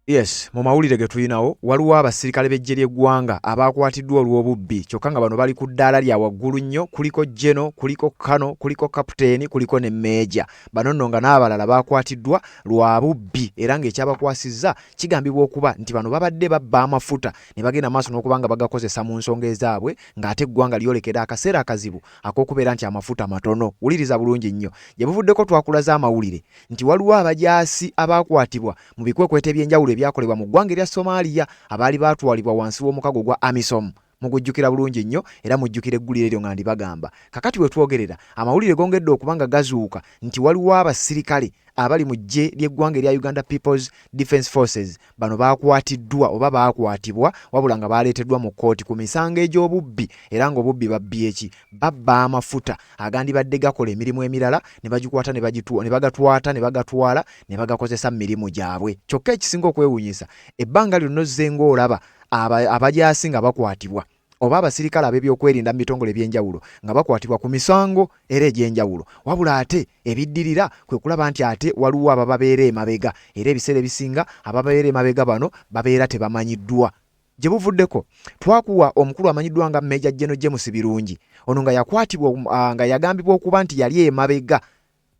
Yes, mu mawulire ge tulinawo waliwo abasirikale b'eggye ly'eggwanga abakwatiddwa olw'obubbi kyokka nga bano bali ku ddaala lya waggulu nnyo, kuliko Geno, kuliko Kano, kuliko Kapiteeni, kuliko ne Meeja. Bano nno nga n'abalala bakwatiddwa lwa bubbi era ng'ekyabakwasizza kigambibwa okuba nti bano babadde babba amafuta ne bagenda maaso n'okuba nga bagakozesa mu nsonga ezaabwe ng'ate eggwanga lyolekera akaseera akazibu ak'okubeera nti amafuta matono. Wuliriza bulungi nnyo. Gye buvuddeko twakulaza amawulire nti waliwo abajaasi abaakwatibwa mu bikwekweto eby'enjawulo ebyakolebwa mu ggwanga erya Somalia abaali baatwalibwa wansi w'omukago gwa AMISOM. Mugujjukira bulungi nnyo era mujjukira eggulire eryo nga ndibagamba. Kakati we twogerera amawulire gongedde okuba nga gazuuka nti waliwo abasirikale abali mu ggye ly'eggwanga erya Uganda People's Defence Forces bano baakwatiddwa oba baakwatibwa wabula nga baaleeteddwa mu kkooti ku misango egy'obubbi era ng'obubbi babbi eki babba amafuta agandibadde gakola emirimu emirala ne bagikwata ne bagatwata ne bagatwala ne bagakozesa mu mirimu gyabwe. Kyokka ekisinga okwewuunyisa ebbanga lyonna ozze ng'olaba abajaasi nga bakwatibwa oba abasirikale ab'ebyokwerinda mu bitongole eby'enjawulo nga bakwatibwa ku misango era egy'enjawulo, wabula ate ebiddirira kwe kulaba nti ate waliwo abababeera emabega era ebiseera ebisinga ababeera emabega bano babeera tebamanyiddwa. Gye buvuddeko twakuwa omukulu amanyiddwa nga Meeja Geno James Birungi ono nga yakwatibwa nga yagambibwa okuba nti yali emabega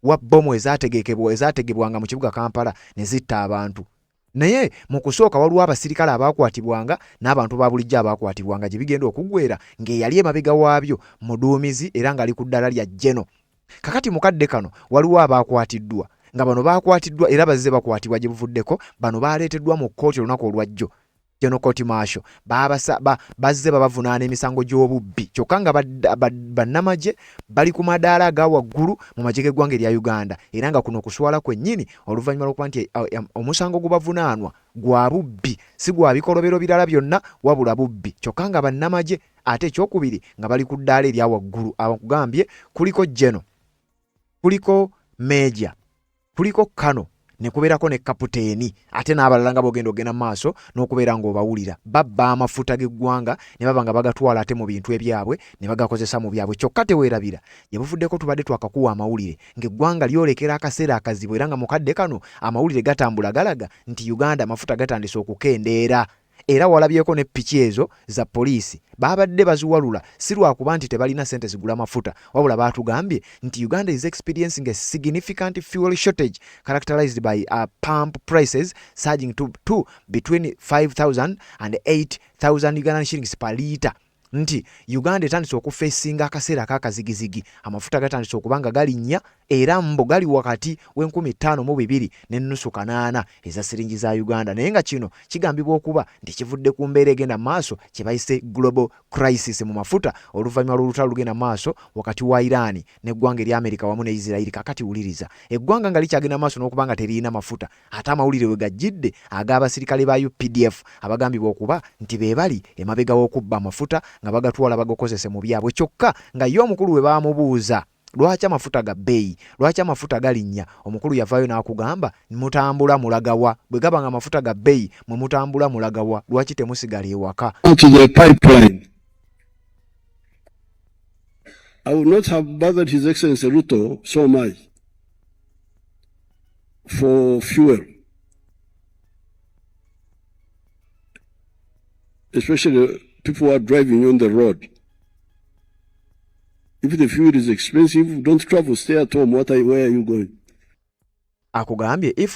wa bbomu ezaategebwanga mu kibuga Kampala ne zitta abantu. Naye mu kusooka waliwo abasirikale abaakwatibwanga n'abantu ba bulijjo abaakwatibwanga gye bigenda okuggweera ng'eyali emabega waabyo muduumizi era ng'ali ku ddaala lya Geno. Kakati mukadde kano waliwo abaakwatiddwa nga bano baakwatiddwa era bazze bakwatibwa gye buvuddeko bano baaleeteddwa mu kkooti olunaku olwajjo General Court Martial bazze babavunaana emisango gy'obubbi kyokka nga bannamagye bali ku madaala aga waggulu mu magye g'eggwanga erya Uganda era nga kuno okuswala kwennyini oluvannyuma lw'okuba nti omusango gubavunaanwa gwa bubbi si gwa bikolobero birala byonna wabula bubbi kyokka nga bannamagye ate ekyokubiri nga bali ku ddaala erya waggulu abakugambye kuliko Geno, kuliko Meeja, kuliko Kano ne kubeerako ne Kapiteeni ate n'abalala nga bogenda ogenda maaso n'okubeera ng'obawulira babba amafuta g'eggwanga ne baba nga bagatwala ate mu bintu ebyabwe ne bagakozesa mu byabwe. Kyokka teweerabira gye buvuddeko tubadde twakakuwa amawulire ng'eggwanga lyolekera akaseera akazibu era nga mukadde kano amawulire gatambula galaga nti Uganda amafuta gatandise okukendeera era walabyeko ne ppiki ezo za poliisi babadde baziwalula si lwakuba nti tebalina ssente zigula mafuta wabula baatugambye nti Uganda is experiencing a significant fuel shortage characterized by pump prices surging to between 5,000 and 8,000 Ugandan shillings per litre. Nti Uganda etandise okufeesinga akaseera ak'akazigizigi amafuta gatandise okuba nga galinnya era mbo gali wakati w'52 n'ennusu kanaana eza siringi za Uganda naye nga kino kigambibwa okuba nti kivudde ku mbeera egenda maaso kye bayise global crisis mu mafuta oluvannyuma lw'olutalo lugenda maaso wakati wa Iran n'eggwanga erya Amerika wamu ne Israel. Kakati wuliriza eggwanga nga likyagenda maaso n'okuba nga teriyina mafuta ate amawulire we gajjidde ag'abasirikale ba UPDF abagambibwa okuba nti be bali emabega w'okubba amafuta nga bagatwala bagakozese mu byabwe kyokka nga ye omukulu we baamubuuza lwaki amafuta ga bbeeyi lwaki amafuta galinnya omukulu yavaayo n'akugamba mutambula mulagawa bwe gaba nga amafuta ga bbeeyi mwe mutambula mulagawa lwaki temusigala ewaka. I would not have bothered His Excellency Ruto so much for fuel, especially people who are driving on the road. If the fuel is expensive, don't travel, stay at home. Where are you going? Akugambye if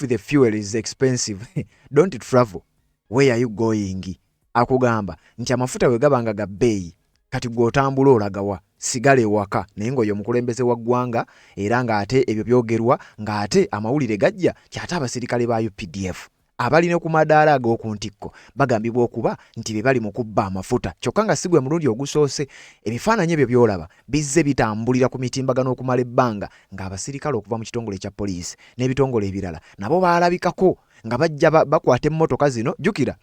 the fuel is expensive, don't travel. Where are you going? Akugamba nti amafuta we gabanga ga bbeeyi kati gw'otambula olagawa sigale waka naye ng'oyo omukulembeze wa ggwanga era ng'ate ebyo byogerwa ng'ate amawulire gajja kyate abasirikale ba UPDF abalina ku madaala ag'oku ntikko bagambibwa okuba nti be bali mu kubba amafuta kyokka nga si gwe mulundi ogusoose ebifaananyi ebyo by'olaba bizze bitambulira ku mitimbagano okumala ebbanga ng'abasirikale okuva mu kitongole kya poliisi n'ebitongole ebirala nabo baalabikako nga bajja bakwata emmotoka zino. Jjukira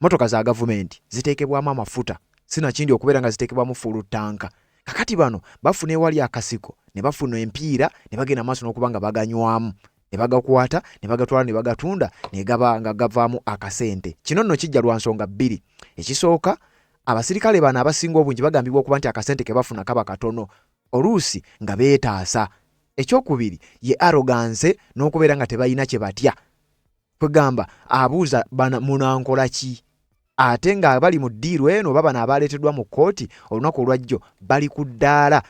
mmotoka za gavumenti ziteekebwamu amafuta sinakindi okubeera nga ziteekebwamu full tanka. Kakati bano bafuna ewali akasiko ne bafuna empiira ne bagenda maaso n'okuba nga baganywamu ne bagakwata ne bagatwala ne bagatunda ne gaba nga gavaamu akasente. Kino nno kijja lwa nsonga bbiri. Ekisooka abasirikale bano abasinga obungi bagambibwa okuba nti akasente ke bafuna kaba katono oluusi nga beetaasa. Ekyokubiri ye arrogance n'okubeera nga tebalina kye batya. kwegamba abuuza bana munankola ki ate nga bali mu ddiiru eno baba n'abaleeteddwa mu kkooti olunaku olwajjo bali ku ddaala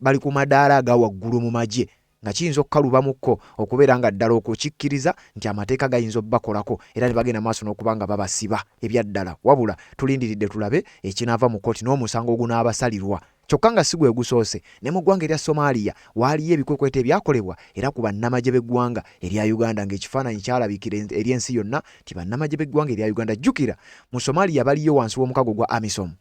bali ku madaala aga waggulu mu magye nga kiyinza okukalubamukko okubeera nga ddala okukikkiriza nti amateeka gayinza obbakolako era ne bagenda maaso n'okuba nga babasiba ebyaddala wabula tulindiridde tulabe ekinaava mu kkooti n'omusango ogunaabasalirwa kyokka nga si gwe gusoose ne mu ggwanga erya Somalia waaliyo ebikwekweto ebyakolebwa era ku bannamagye b'eggwanga erya Uganda ng'ekifaananyi kyalabikira eri ensi yonna ti bannamagye b'eggwanga erya Uganda jjukira mu Somalia baliyo wansi w'omukago gwa AMISOM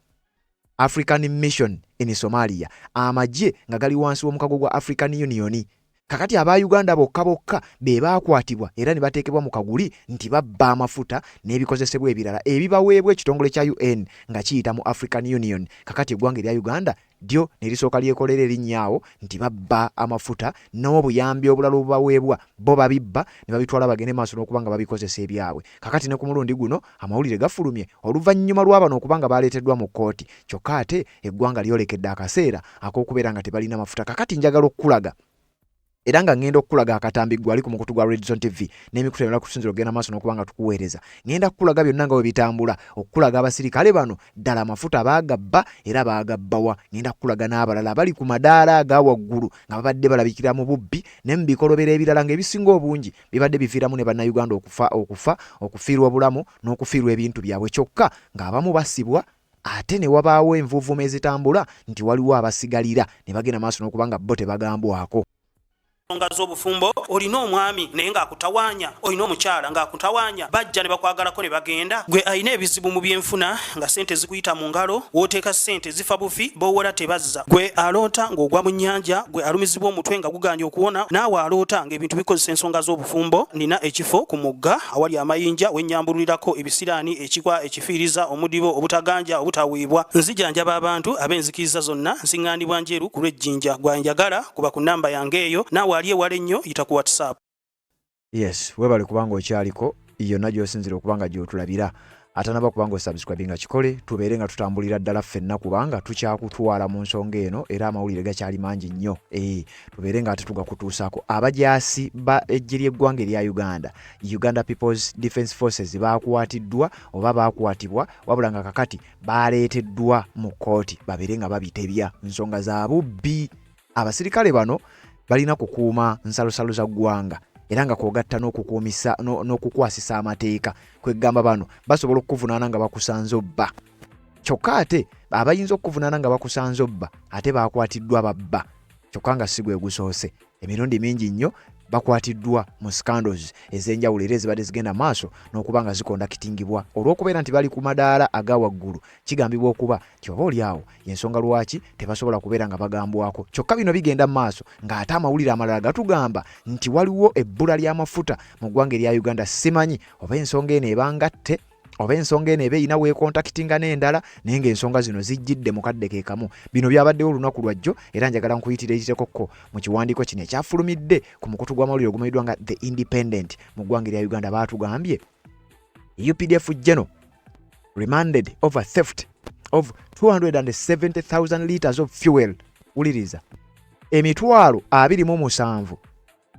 African Mission in Somalia amagye nga gali wansi w'omukago gwa African Union kakati aba Uganda bokka be baakwatibwa era ne bateekebwa mu kaguli nti babba amafuta n'ebikozesebwa ebirala ebibaweebwa ekitongole kya UN nga kiyita mu African Union kakati eggwanga erya Uganda ddyo ne lisooka lyekolera erinnyaawo nti babba amafuta n'obuyambi obulala obubaweebwa bo babibba ne babitwala bagende maaso n'okuba nga babikozesa ebyabwe kakati ne ku mulundi guno amawulire gafulumye oluvannyuma lw'abano okuba nga baaleeteddwa mu kkooti kyokka ate eggwanga lyolekedde akaseera ak'okubeera nga tebalina mafuta kakati njagala okukulaga era nga ngenda okukulaga akatambi gwali ku mukutu gwa Red Zone TV n'emikutu emirala kusinzira ogenda maaso n'okuba nga tukuweereza ngenda kukulaga byonna nga bwe bitambula okukulaga abasirikale bano ddala amafuta baagabba era baagabbawa ngenda kukulaga n'abalala bali ku madaala aga waggulu nga babadde balabikira mu bubbi ne mu bikolobero ebirala ng'ebisinga obungi bibadde bifiiramu ne bannayuganda okufiirwa obulamu n'okufiirwa ebintu byabwe kyokka ng'abamu basibwa ate ne wabaawo envuuvuuma ezitambula nti waliwo abasigalira ne bagenda maaso n'okuba nga bo tebagambwako ensonga z'obufumbo olina omwami naye ng'akutawaanya olina omukyala ng'akutawaanya bajja ne bakwagalako ne bagenda gwe alina ebizibu mu byenfuna nga ssente zikuyita mu ngalo wooteeka ssente zifa bufi b'owola tebazza gwe aloota ng'ogwa mu nnyanja gwe alumizibwa omutwe nga guganja okuwona naawe aloota ng'ebintu bikozesa ensonga z'obufumbo nina ekifo ku mugga awali amayinja wennyambululirako ebisiraani ekikwa ekifiiriza omudibo obutaganja obutaweebwa nzijanjaba abantu ab'enzikiriza zonna nsiŋŋaanibwa njeru ku lw'ejjinja gwanjagala kuba ku nnamba yange eyo naawe aliye wale nnyo yita ku WhatsApp. Yes, webale kubanga okyaliko yonna gy'osinzira okubanga gy'otulabira atanaba kubanga osubscribe nga kikole tubeere nga tutambulira ddala ffenna kubanga tukyakutwala mu nsonga eno era amawulire gakyali mangi nnyo tubeere nga ate tugakutuusaako abajaasi ba eggye ly'eggwanga erya Uganda People's Defence Forces baakwatiddwa oba baakwatibwa wabula nga kakati baaleeteddwa mu kkooti babeere nga babitebya nsonga za bubbi abasirikale bano balina kukuuma nsalosalo za ggwanga era nga kwogatta n'okukuumisa n'okukwasisa amateeka kwegamba bano basobola okuvunaana nga bakusanze obba kyokka ate abayinza okuvunaana nga bakusanze obba ate baakwatiddwa babba kyokka nga si gwe gusoose emirundi mingi nnyo bakwatiddwa mu scandals ez'enjawulo era ezibadde zigenda maaso n'okuba nga zikondakitingibwa olw'okubeera nti bali ku madaala aga waggulu kigambibwa okuba nti oba oliawo y'ensonga lwaki tebasobola kubeera nga bagambwako kyokka bino bigenda mu maaso ng'ate amawulire amalala gatugamba nti waliwo ebbula ly'amafuta mu ggwanga erya Uganda simanyi oba ensonga eno ebangatte oba ensonga eno eba erina weekontakitinga n'endala naye ng'ensonga zino zijjidde mu kadde ke kamu bino byabaddewo olunaku lwajjo era njagala nkuyitira ekitekokko mu kiwandiiko kino ekyafulumidde ku mukutu gw'amawulire ogumanyiddwa nga The Independent mu ggwanga erya Uganda baatugambye UPDF General remanded over theft of 270,000 litres of fuel wuliriza emitwalo 27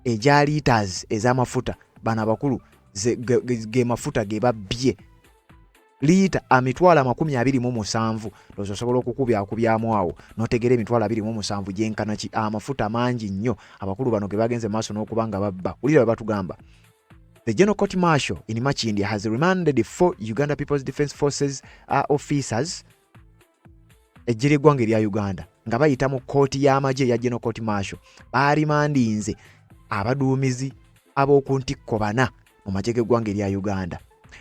egya litres ez'amafuta bano abakulu ge mafuta ge babbye liita emitwalo 27 loozo osobola okukubyakubyamu awo n'otegeera emitwalo 27 gyenkana ki amafuta mangi nnyo abakulu bano ge bagenze maaso n'okuba nga babba wulira bwe batugamba The General Court Martial in Machindi has remanded 4 Uganda People's Defence Forces officers eggye ly'eggwanga erya Uganda nga bayita mu kkooti y'amagye ya General Court Martial baarimandinze abaduumizi ab'oku ntikko 4 mu magye g'eggwanga erya Uganda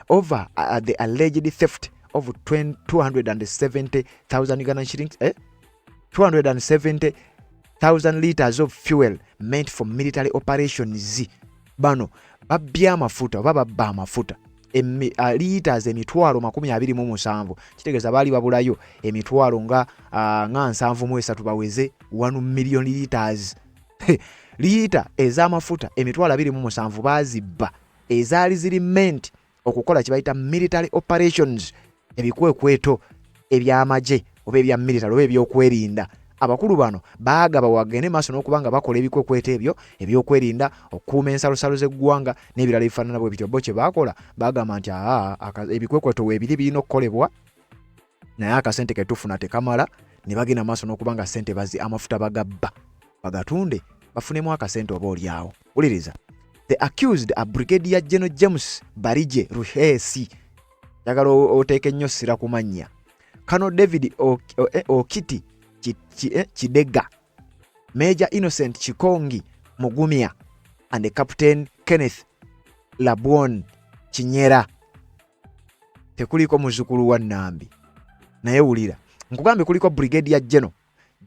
over the alleged theft of 270,000 Ugandan shillings 270,000 litres of fuel meant for military operations bano babbye amafuta oba babba amafuta litres emitwalo 27 kitegeeza baali babulayo emitwalo nga 73 baweze 1 million litres liita ez'amafuta emitwalo 27 bazibba ezaali ziri meant okukola kibayita military operations ebikwekweto eby'amagye oba ebya military oba ebyokwerinda abakulu bano baagaba wagende maaso n'okubanga bakola ebikwekweto ebyo ebyokwerinda okukuuma ensalosalo z'eggwanga n'ebirala ebifaanana bwe bityo bo kye baakola baagamba nti ebikwekweto weebiri birina okukolebwa naye akasente ke tufuna tekamala ne bagenda maaso n'okubanga ssente amafuta bagabba bagatunde bafunemu akasente oba olyawo. Wuliriza, the accused are Brigadier General James Barije Ruhesi, njagala oteeke nnyo ssira ku mannya, Colonel David Okiti Kidega, Major Innocent Chikongi Mugumya, and Captain Kenneth Labwon Kinyera. Tekuliko muzzukulu wa Nambi. Naye wulira, nkugambe kuliko Brigadier General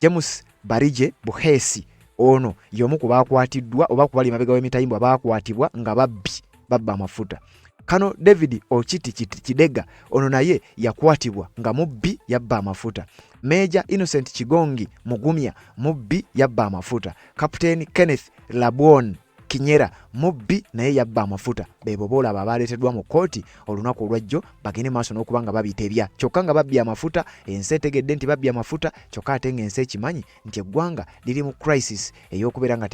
James Barije Buhesi, ono y'omu ku baakwatiddwa oba ku bali mabega w'emitayimbwa baakwatibwa nga babba amafuta. Kano David Okiti Kidega, ono naye yakwatibwa nga mubbi yabba amafuta. Major Innocent Kigongi Mugumya, mubbi yabba amafuta. Captain Kenneth Labwon Kinyera, mubbi naye yabba amafuta. Bebo boolaba abaaleeteddwa mu kkooti olunaku olwajjo bagende maaso n'okubanga babitebya. Kyokka nga babbi amafuta, ensi etegedde nti babbi amafuta, kyokka ate ng'ensi ekimanyi nti eggwanga liri mu crisis ey'okubeera nga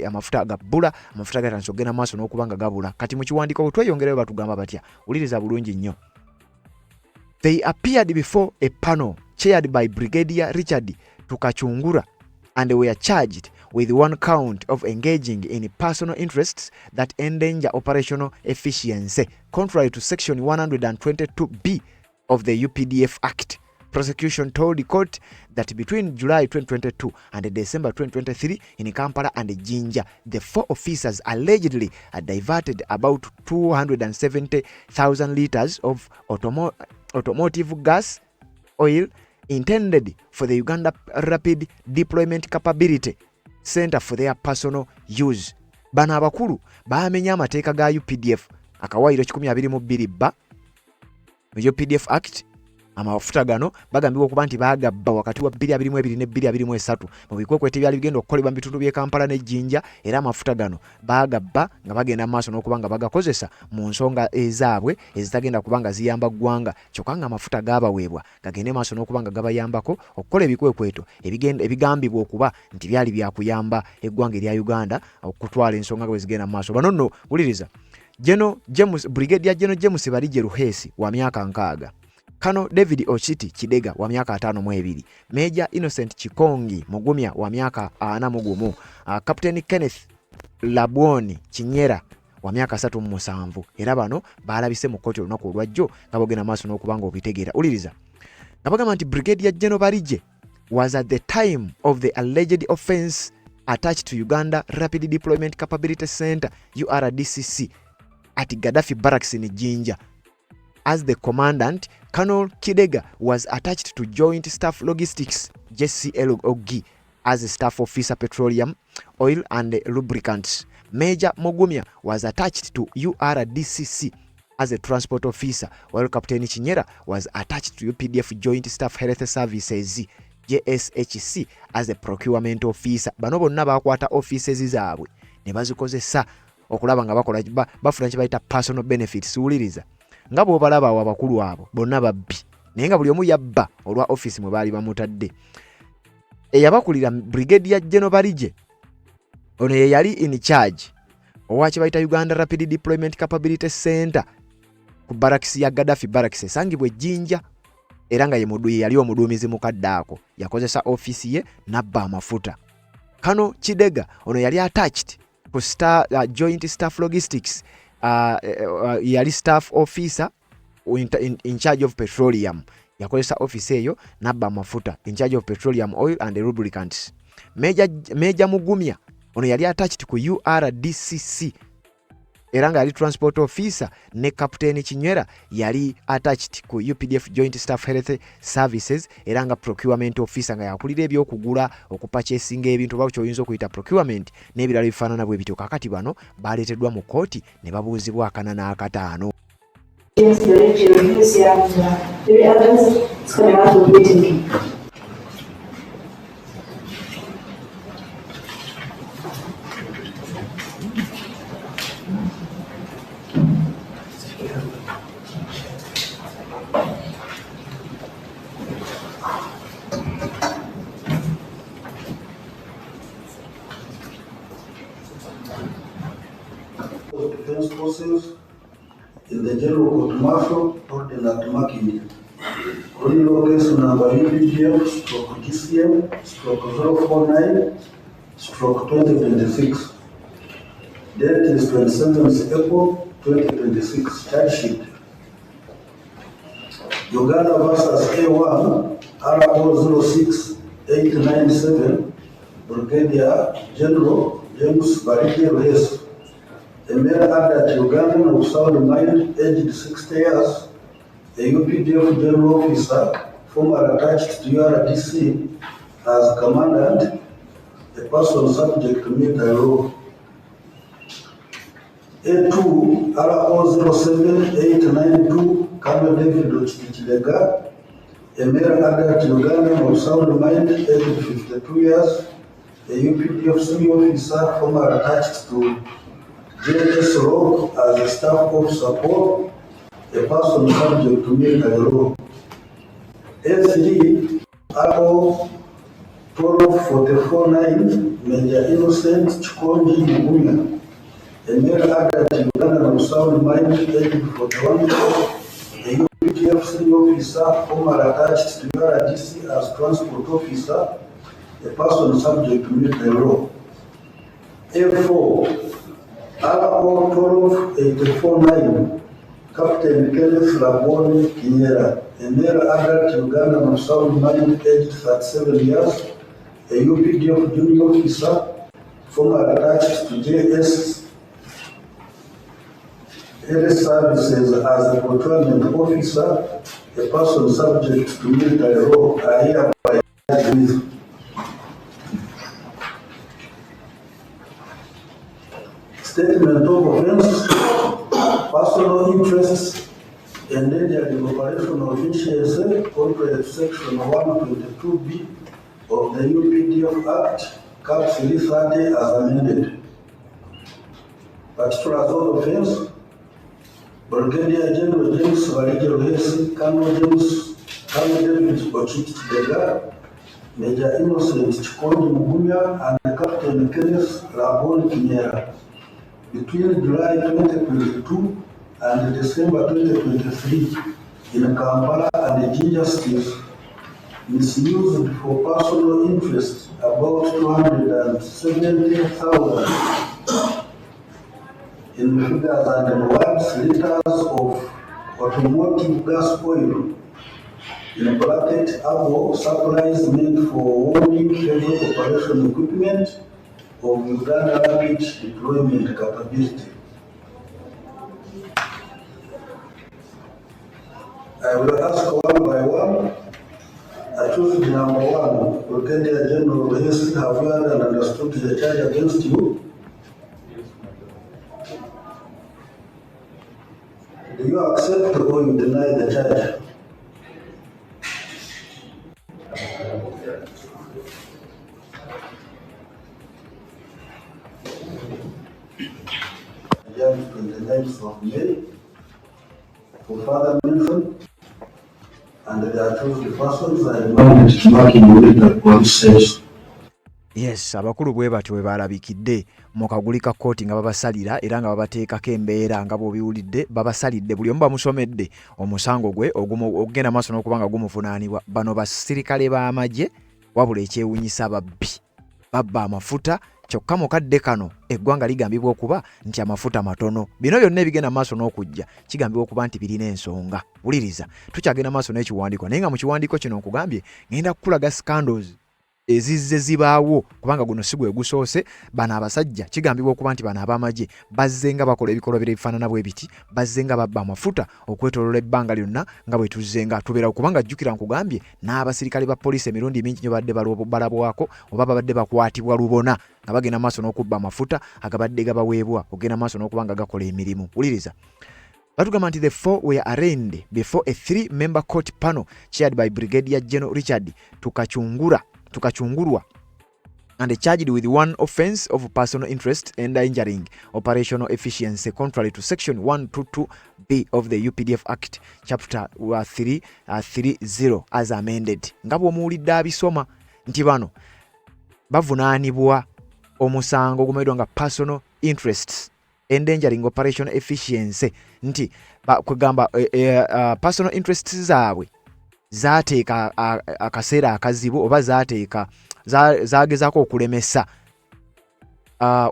amafuta gabbula, amafuta gatandise okugenda maaso n'okubanga gabula. Kati mu kiwandiiko bwe tweyongerayo batugamba batya? Wuliriza bulungi nnyo. They appeared before a panel chaired by Brigadier Richard Tukachungura and were charged with one count of engaging in personal interests that endanger operational efficiency, contrary to Section 122B of the UPDF Act. Prosecution told the court that between July 2022 and December 2023 in Kampala and Jinja, the 4 officers allegedly diverted about 270,000 litres of automotive gas oil intended for the Uganda Rapid Deployment Capability Center for their personal use. Bano abakulu baamenya amateeka ga UPDF akawaayiro 122 bba mu UPDF Act. Amafuta gano bagambibwa okuba nti baagabba wakati wa 2022 ne 2023 mu bikwekweto ebyali bigenda okukolebwa mu bitundu by'e Kampala ne Jinja, era amafuta gano baagabba nga bagenda maaso n'okubanga bagakozesa mu nsonga ezaabwe ezitagenda kubanga ziyamba ggwanga. Kyokka nga amafuta gaabaweebwa gagende maaso n'okubanga gabayambako okukola ebikwekweto ebigambibwa okuba nti byali byakuyamba eggwanga erya Uganda okutwala ensonga bwe zigenda maaso. Bano nno wuliriza, Brigadier General James Barije Ruhesi wa myaka 6, Kano David Okiti Kidega wa myaka 52, Major Innocent Chikongi Mugumya wa myaka 41, Captain Kenneth Labwoni Kinyera wa myaka 37. Era bano baalabise mu kkooti olunaku olwajjo nga bogenda maaso n'okubanga obitegeera. Uliriza, nga bagamba nti Brigadier General Barije was at the time of the alleged offence attached to Uganda Rapid Deployment Capability Center URDCC at Gaddafi Barracks in Jinja. As the commandant, Colonel Kidega was attached to Joint Staff Logistics JCLOG as a staff officer petroleum, oil and lubricants. Major Mugumya was attached to URDCC as a transport officer, while Captain Kinyera was attached to UPDF Joint Staff Health Services JSHC as a procurement officer. Bano bonna bakwata offices zaabwe ne bazikozesa okulaba nga bakola bafuna kye bayita personal benefits. Wuliriza, nga bw'obalaba abo abakulu abo bonna babbi, naye nga buli omu yabba olwa office mwe baali bamutadde. Eyabakulira Brigadier General Barije, ono ye yali in charge owa kye bayita Uganda Rapid Deployment Capability Center ku Barracks ya Gaddafi Barracks esangibwa Jinja, era nga ye yali omuduumizi mukadde ako, yakozesa office ye nabba amafuta. Kano Kidega, ono yali attached ku Joint Staff Logistics, yali staff officer in charge of petroleum, yakozesa office eyo nabba amafuta, in charge of petroleum, oil and lubricants. Major Mugumya, ono yali attached ku URDCC, era nga yali transport officer, ne Captain Kinyera yali attached ku UPDF Joint Staff Health Services, era nga procurement officer, nga yakulira ebyokugula, okupurchasinga ebintu oba kyoyinza okuyita procurement n'ebirala bifaanana bwe bityo. Kakati bano baaleeteddwa mu kkooti ne babuuzibwa 4 na 5. Yes, the region is the evidence is coming out of meeting. offices in the General Court Martial holding at Makindi. Criminal case number UPDF/GCM/049/2026. Date is 27th April 2026. Charge sheet. Uganda versus A1 RO06897 Brigadier General James Barike Ruhesu, a male adult Ugandan of sound mind, aged 60 years, a UPDF General Officer, former attached to URDC as Commandant, a person subject to military law. A2 RO07892 Colonel David Ochikichilega, a male adult Ugandan of sound mind, aged 52 years, a UPDF senior officer, former attached to JS Rock as a staff of support, a person subject to military law. A3 RO12449 Major Innocent Chikonji Mugunya, a male adult Ugandan of sound mind, aged 41 years, a UPDF senior officer, former attached to URDC as transport officer, a person subject to military law. A4 RO12849 Captain Kenneth Laboni Kinyera, a male adult Ugandan of sound mind, aged 37 years, a UPDF junior officer, former attached to JS services as a procurement officer, a person subject to military law, are hereby with statement of offense, personal interests, endangering operational efficiency, contrary to section 122B of the UPDF Act, Cap 330 as amended. Particulars of offense: Brigadier General James Barike Ruhesu, Colonel David Ochikichilega, Major Innocent Chikonji Mugunya, and Captain Kenneth Laboni Kinyera. Between July 2022 and December 2023 in Kampala and Jinja State, misused for personal interest about 270,000 in figures and words liters of automotive gas oil in bracket abo supplies meant for warning heavy operation equipment of Uganda Rapid Deployment Capability. I will ask one by one. I choose the number one. Brigadier General Ruhesu, have you heard and understood the charge against you? Do you accept or you deny the charge? January 29th of May for further mention, and they are chosen persons are demanded to mark in the police station. Yes, abakulu bwe batyo bwe balabikidde mu kaguli ka kooti nga babasalira era nga babateekako embeera nga bw'obiwulidde babasalidde buli omu bamusomedde omusango gwe ogenda maaso n'okubanga gumuvunaanibwa. Bano basirikale b'amagye wabula ekyewuunyisa babba amafuta kyokka mu kadde kano eggwanga ligambibwa okuba nti amafuta matono. Bino byonna ebigenda maaso n'okujja kigambibwa okuba nti birina ensonga. Wuliriza, tukyagenda maaso n'ekiwandiiko naye nga mu kiwandiiko kino nkugambye ngenda kukulaga scandals ezizze zibaawo kubanga guno si gwe gusoose. Bano abasajja kigambibwa okuba nti bano ab'amagye bazze nga bakola ebikolobero ebifaanana bwe biti, bazze nga babba amafuta okwetooloola ebbanga lyonna nga bwe tuzze nga tubeera kubanga jjukira nkugambye n'abasirikale ba poliisi emirundi mingi nyo badde balabwako oba babadde bakwatibwa lubona nga bagenda maaso n'okubba amafuta agabadde gabaweebwa ogenda maaso n'okubanga gakola emirimu. Wuliriza, batugamba nti the four were arraigned before a 3-member court panel chaired by Brigadier General Richard Tukachungurwa and charged with one offence of personal interest endangering operational efficiency contrary to section 122B of the UPDF Act chapter 330 as amended. Nga bw'omuwulidde abisoma nti bano bavunaanibwa omusango gumeddwa nga personal interests endangering operation efficiency nti kwegamba personal interests zaabwe zateeka akaseera akazibu oba zagezaako okulemesa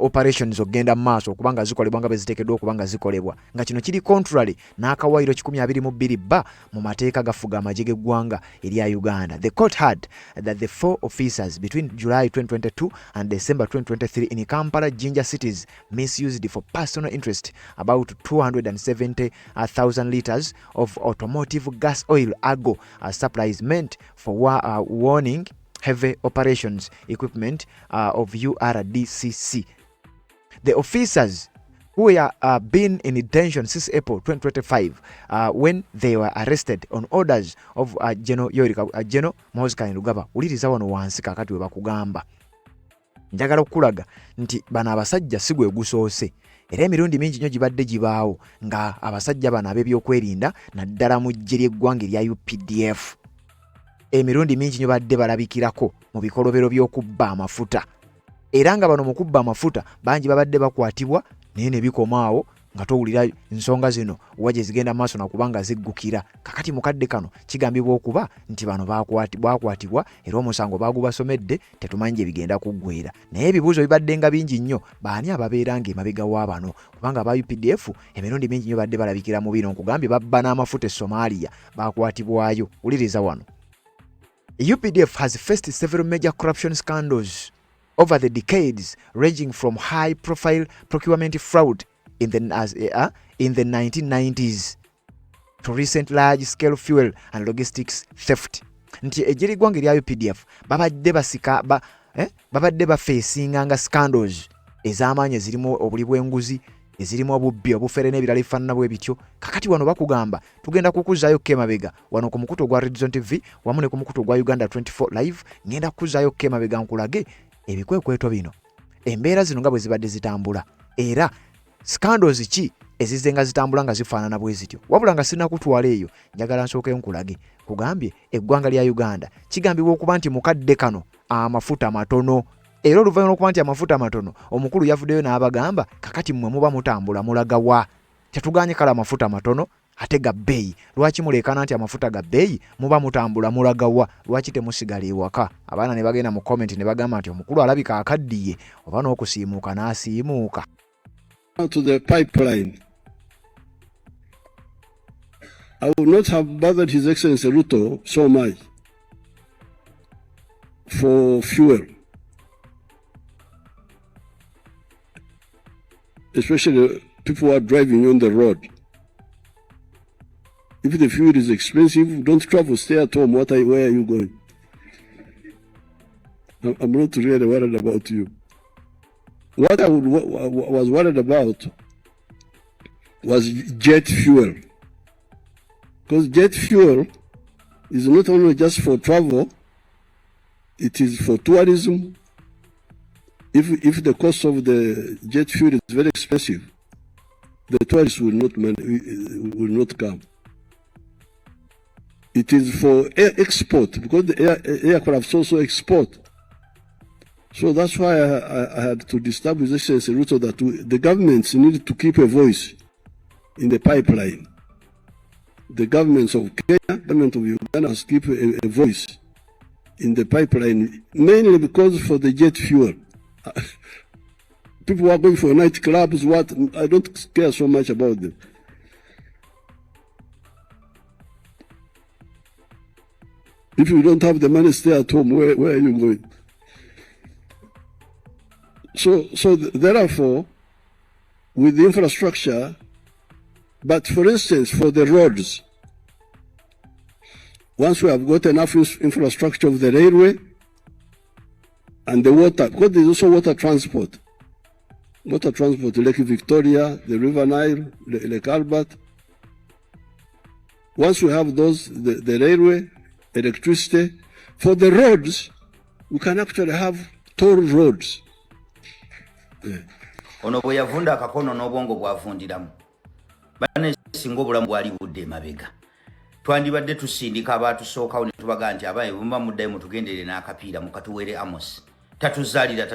operations ogenda maaso okubanga zikolebwa nga beziteekeddwa okubanga zikolebwa nga kino kiri contrary n'akawaayiro 122 mu mateeka gafuga amagye g'eggwanga erya Uganda. The court had that the 4 officers between July 2022 and December 2023 in Kampala, Jinja cities misused for personal interest about 270,000 litres of automotive gas oil AGO supplies meant for warning heavy operations equipment of URDCC. The officers who were been in detention since April 2025 when they were arrested on orders of General Muhoozi Kainerugaba. Uliriza wano wansi kakati we bakugamba. Njagala okulaga nti bana abasajja sigwe gusoose. Era emirundi mingi nnyo gibadde gibaawo nga abasajja bano ab'ebyokwerinda naddala mu ggye ly'eggwanga erya UPDF. Emirundi mingi nnyo badde balabikirako mu bikolobero by'okubba amafuta. Era nga bano mu kubba amafuta bangi babadde bakwatibwa naye ne bikomaawo nga towulira ensonga zino waje zigenda maaso na kubanga ziggukira. Kakati mukadde kano kigambibwa okuba nti bano bakwatibwa era omusango bagubasomedde tetumanyi gye bigenda kuggwera. Naye ebibuuzo bibadde nga bingi nnyo baani ababeera ng'emabega wa bano kubanga aba UPDF emirundi mingi nnyo badde balabikira mu bino nkugambye babba n'amafuta e Somalia bakwatibwayo. Uliriza wano. UPDF has faced several major corruption scandals over the decades, ranging from high-profile procurement fraud in the 1990s to recent large-scale fuel and logistics theft. Nti ejiri gwange lya UPDF babadde bafacinganga scandals ez'amaanyi ezirimu obuli bw'enguzi, ezirimu obubbi, obufere n'ebirala ebifaanana bwe bityo. Kakati wano bakugamba tugenda kukuzaayo Kemabega wano ku mukutu gwa Red Zone TV wamu ne ku mukutu gwa Uganda 24 live. Ngenda kukuzaayo Kemabega nkulage ebikwekweto bino, embeera zino nga bwe zibadde zitambula, era scandals ki ezizenga zitambula nga zifaanana bwe zityo. Wabula nga sina kutwala eyo, njagala nsooke nkulage kugambye eggwanga lya Uganda kigambibwa okuba nti mukadde kano amafuta matono. Era oluvannyuma lw'okuba nti amafuta matono, omukulu yavuddeyo n'abagamba kakati mmwe muba mutambula mulaga wa? Tetuganye kala amafuta matono ate ga bbeeyi. Lwaki muleekana nti amafuta ga bbeeyi muba mutambula mulaga wa? Lwaki temusigala ewaka? Abaana ne bagenda mu comment ne bagamba nti omukulu alabika akaddiye oba n'okusiimuuka n'asiimuuka. To the pipeline. I would not have bothered His Excellency Ruto so much for fuel. Especially people who are driving on the road. If the fuel is expensive, don't travel, stay at home. Where are you going? I'm not really worried about you. What I was worried about was jet fuel. Because jet fuel is not only just for travel, it is for tourism. If the cost of the jet fuel is very expensive, the tourists will not come. It is for export, because the aircraft also export. So that's why I had to disturb His Excellency Ruto that the governments need to keep a voice in the pipeline. The governments of Kenya, government of Uganda has keep a voice in the pipeline, mainly because for the jet fuel. People who are going for nightclubs, I don't care so much about them. If you don't have the money, stay at home. Where are you going? So therefore, with the infrastructure, but for instance, for the roads, once we have got enough infrastructure of the railway and the water, because there's also water transport, Lake Victoria, the River Nile, Lake Albert. Once we have those, the railway, electricity, for the roads, we can actually have toll roads. Ono bwe yavunda akakono n'obwongo bwavundiramu bane singa obulamu bwali budde emabega twandibadde tusindika abaatusookawo ne tubaga nti abaye bumba muddayo mutugendere n'akapiira mukatuwere Amos tatuzaalira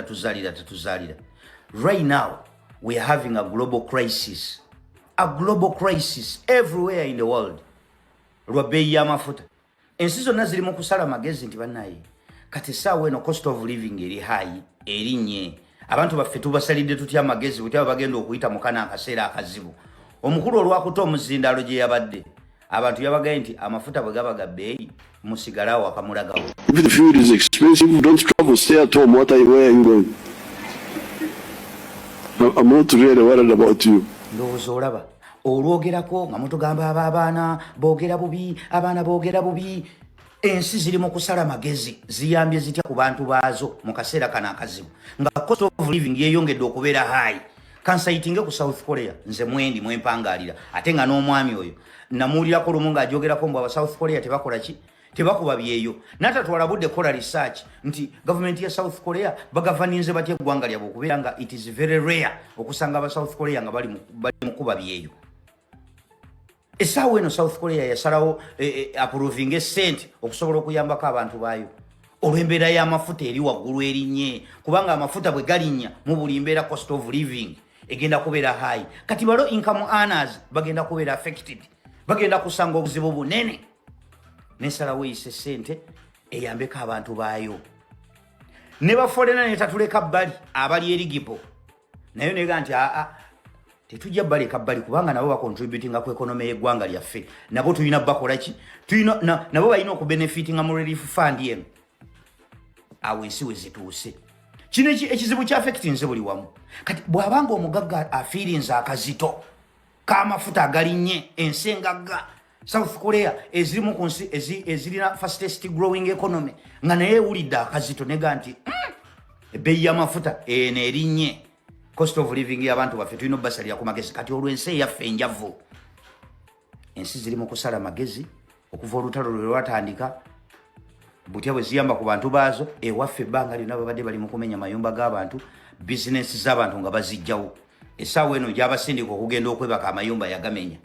right now we are having a global crisis everywhere in the world lwa bei y'amafuta. Ensi zonna zirimu kusala magezi nti bannaye kati essaawa eno cost of living eri high erinye abantu baffe tubasalidde tutya amagezi butya bagenda okuyita mukana akaseera akazibu. Omukulu olwakuta omuzindalo gye yabadde abantu yabagaye nti amafuta bwe gaba ga bbeeyi musigalawo akamulagawo. If the food is expensive, don't travel, stay at home. Where are you going? I'm not really worried about you. Ndowooza olaba olwogerako nga mutugamba abaana boogera bubi, abaana boogera bubi. Ensi ziri mu kusala magezi ziyambye zitya ku bantu baazo mu kaseera kano akazibu nga cost of living yeeyongedde okubeera high. Kansayitinge ku South Korea nze mwendi mwempangaalira ate nga n'omwami oyo namuwulirako lumu ng'ajogerako mbu aba South Korea tebakola ki tebakuba byeyo natatwala budde kola research nti government ya South Korea bagavaninze batya eggwanga lyabwe okubeera nga it is very rare okusanga aba South Korea nga bali mu kuba byeyo. Essaawa eno South Korea yasalawo approving essente okusobola okuyambako abantu baayo olw'embeera y'amafuta eri waggulu erinnye kubanga amafuta bwe galinnya mu buli mbeera cost of living egenda kubeera high. Kati balo income earners bagenda kubeera affected, bagenda kusanga obuzibu bunene. Nesalawo eyise ssente eyambeko abantu baayo ne bafolena ne tatuleka bbali abali erigipo nayo nega nti tetujja baleka bbali kubanga nabo bacontributinga ku economy y'eggwanga lyaffe nabo tulina bakola ki nabo balina okubenefitinga mu relief fund yenu awo ensi we zituuse. Kino ekizibu kya affectinze buli wamu. Kati bw'abanga omugagga afiirinza akazito k'amafuta agalinnye ensi engagga South Korea ezirimu ku nsi ezirina fastest growing economy nga naye ewulidde akazito nega nti ebbeeyi y'amafuta neerinnye cost of living y'abantu baffe tulina obbasalira ku magezi. Kati olw'ensi eyaffe enjavu ensi ziri mu kusala magezi okuva olutalo lwe lwatandika butya bwe ziyamba ku bantu baazo ewaffe ebbanga lyonna babadde bali mu kumenya mayumba g'abantu bizinesi z'abantu nga bazijjawo. Essaawa eno gy'abasindika okugenda okwebaka amayumba yagamenya.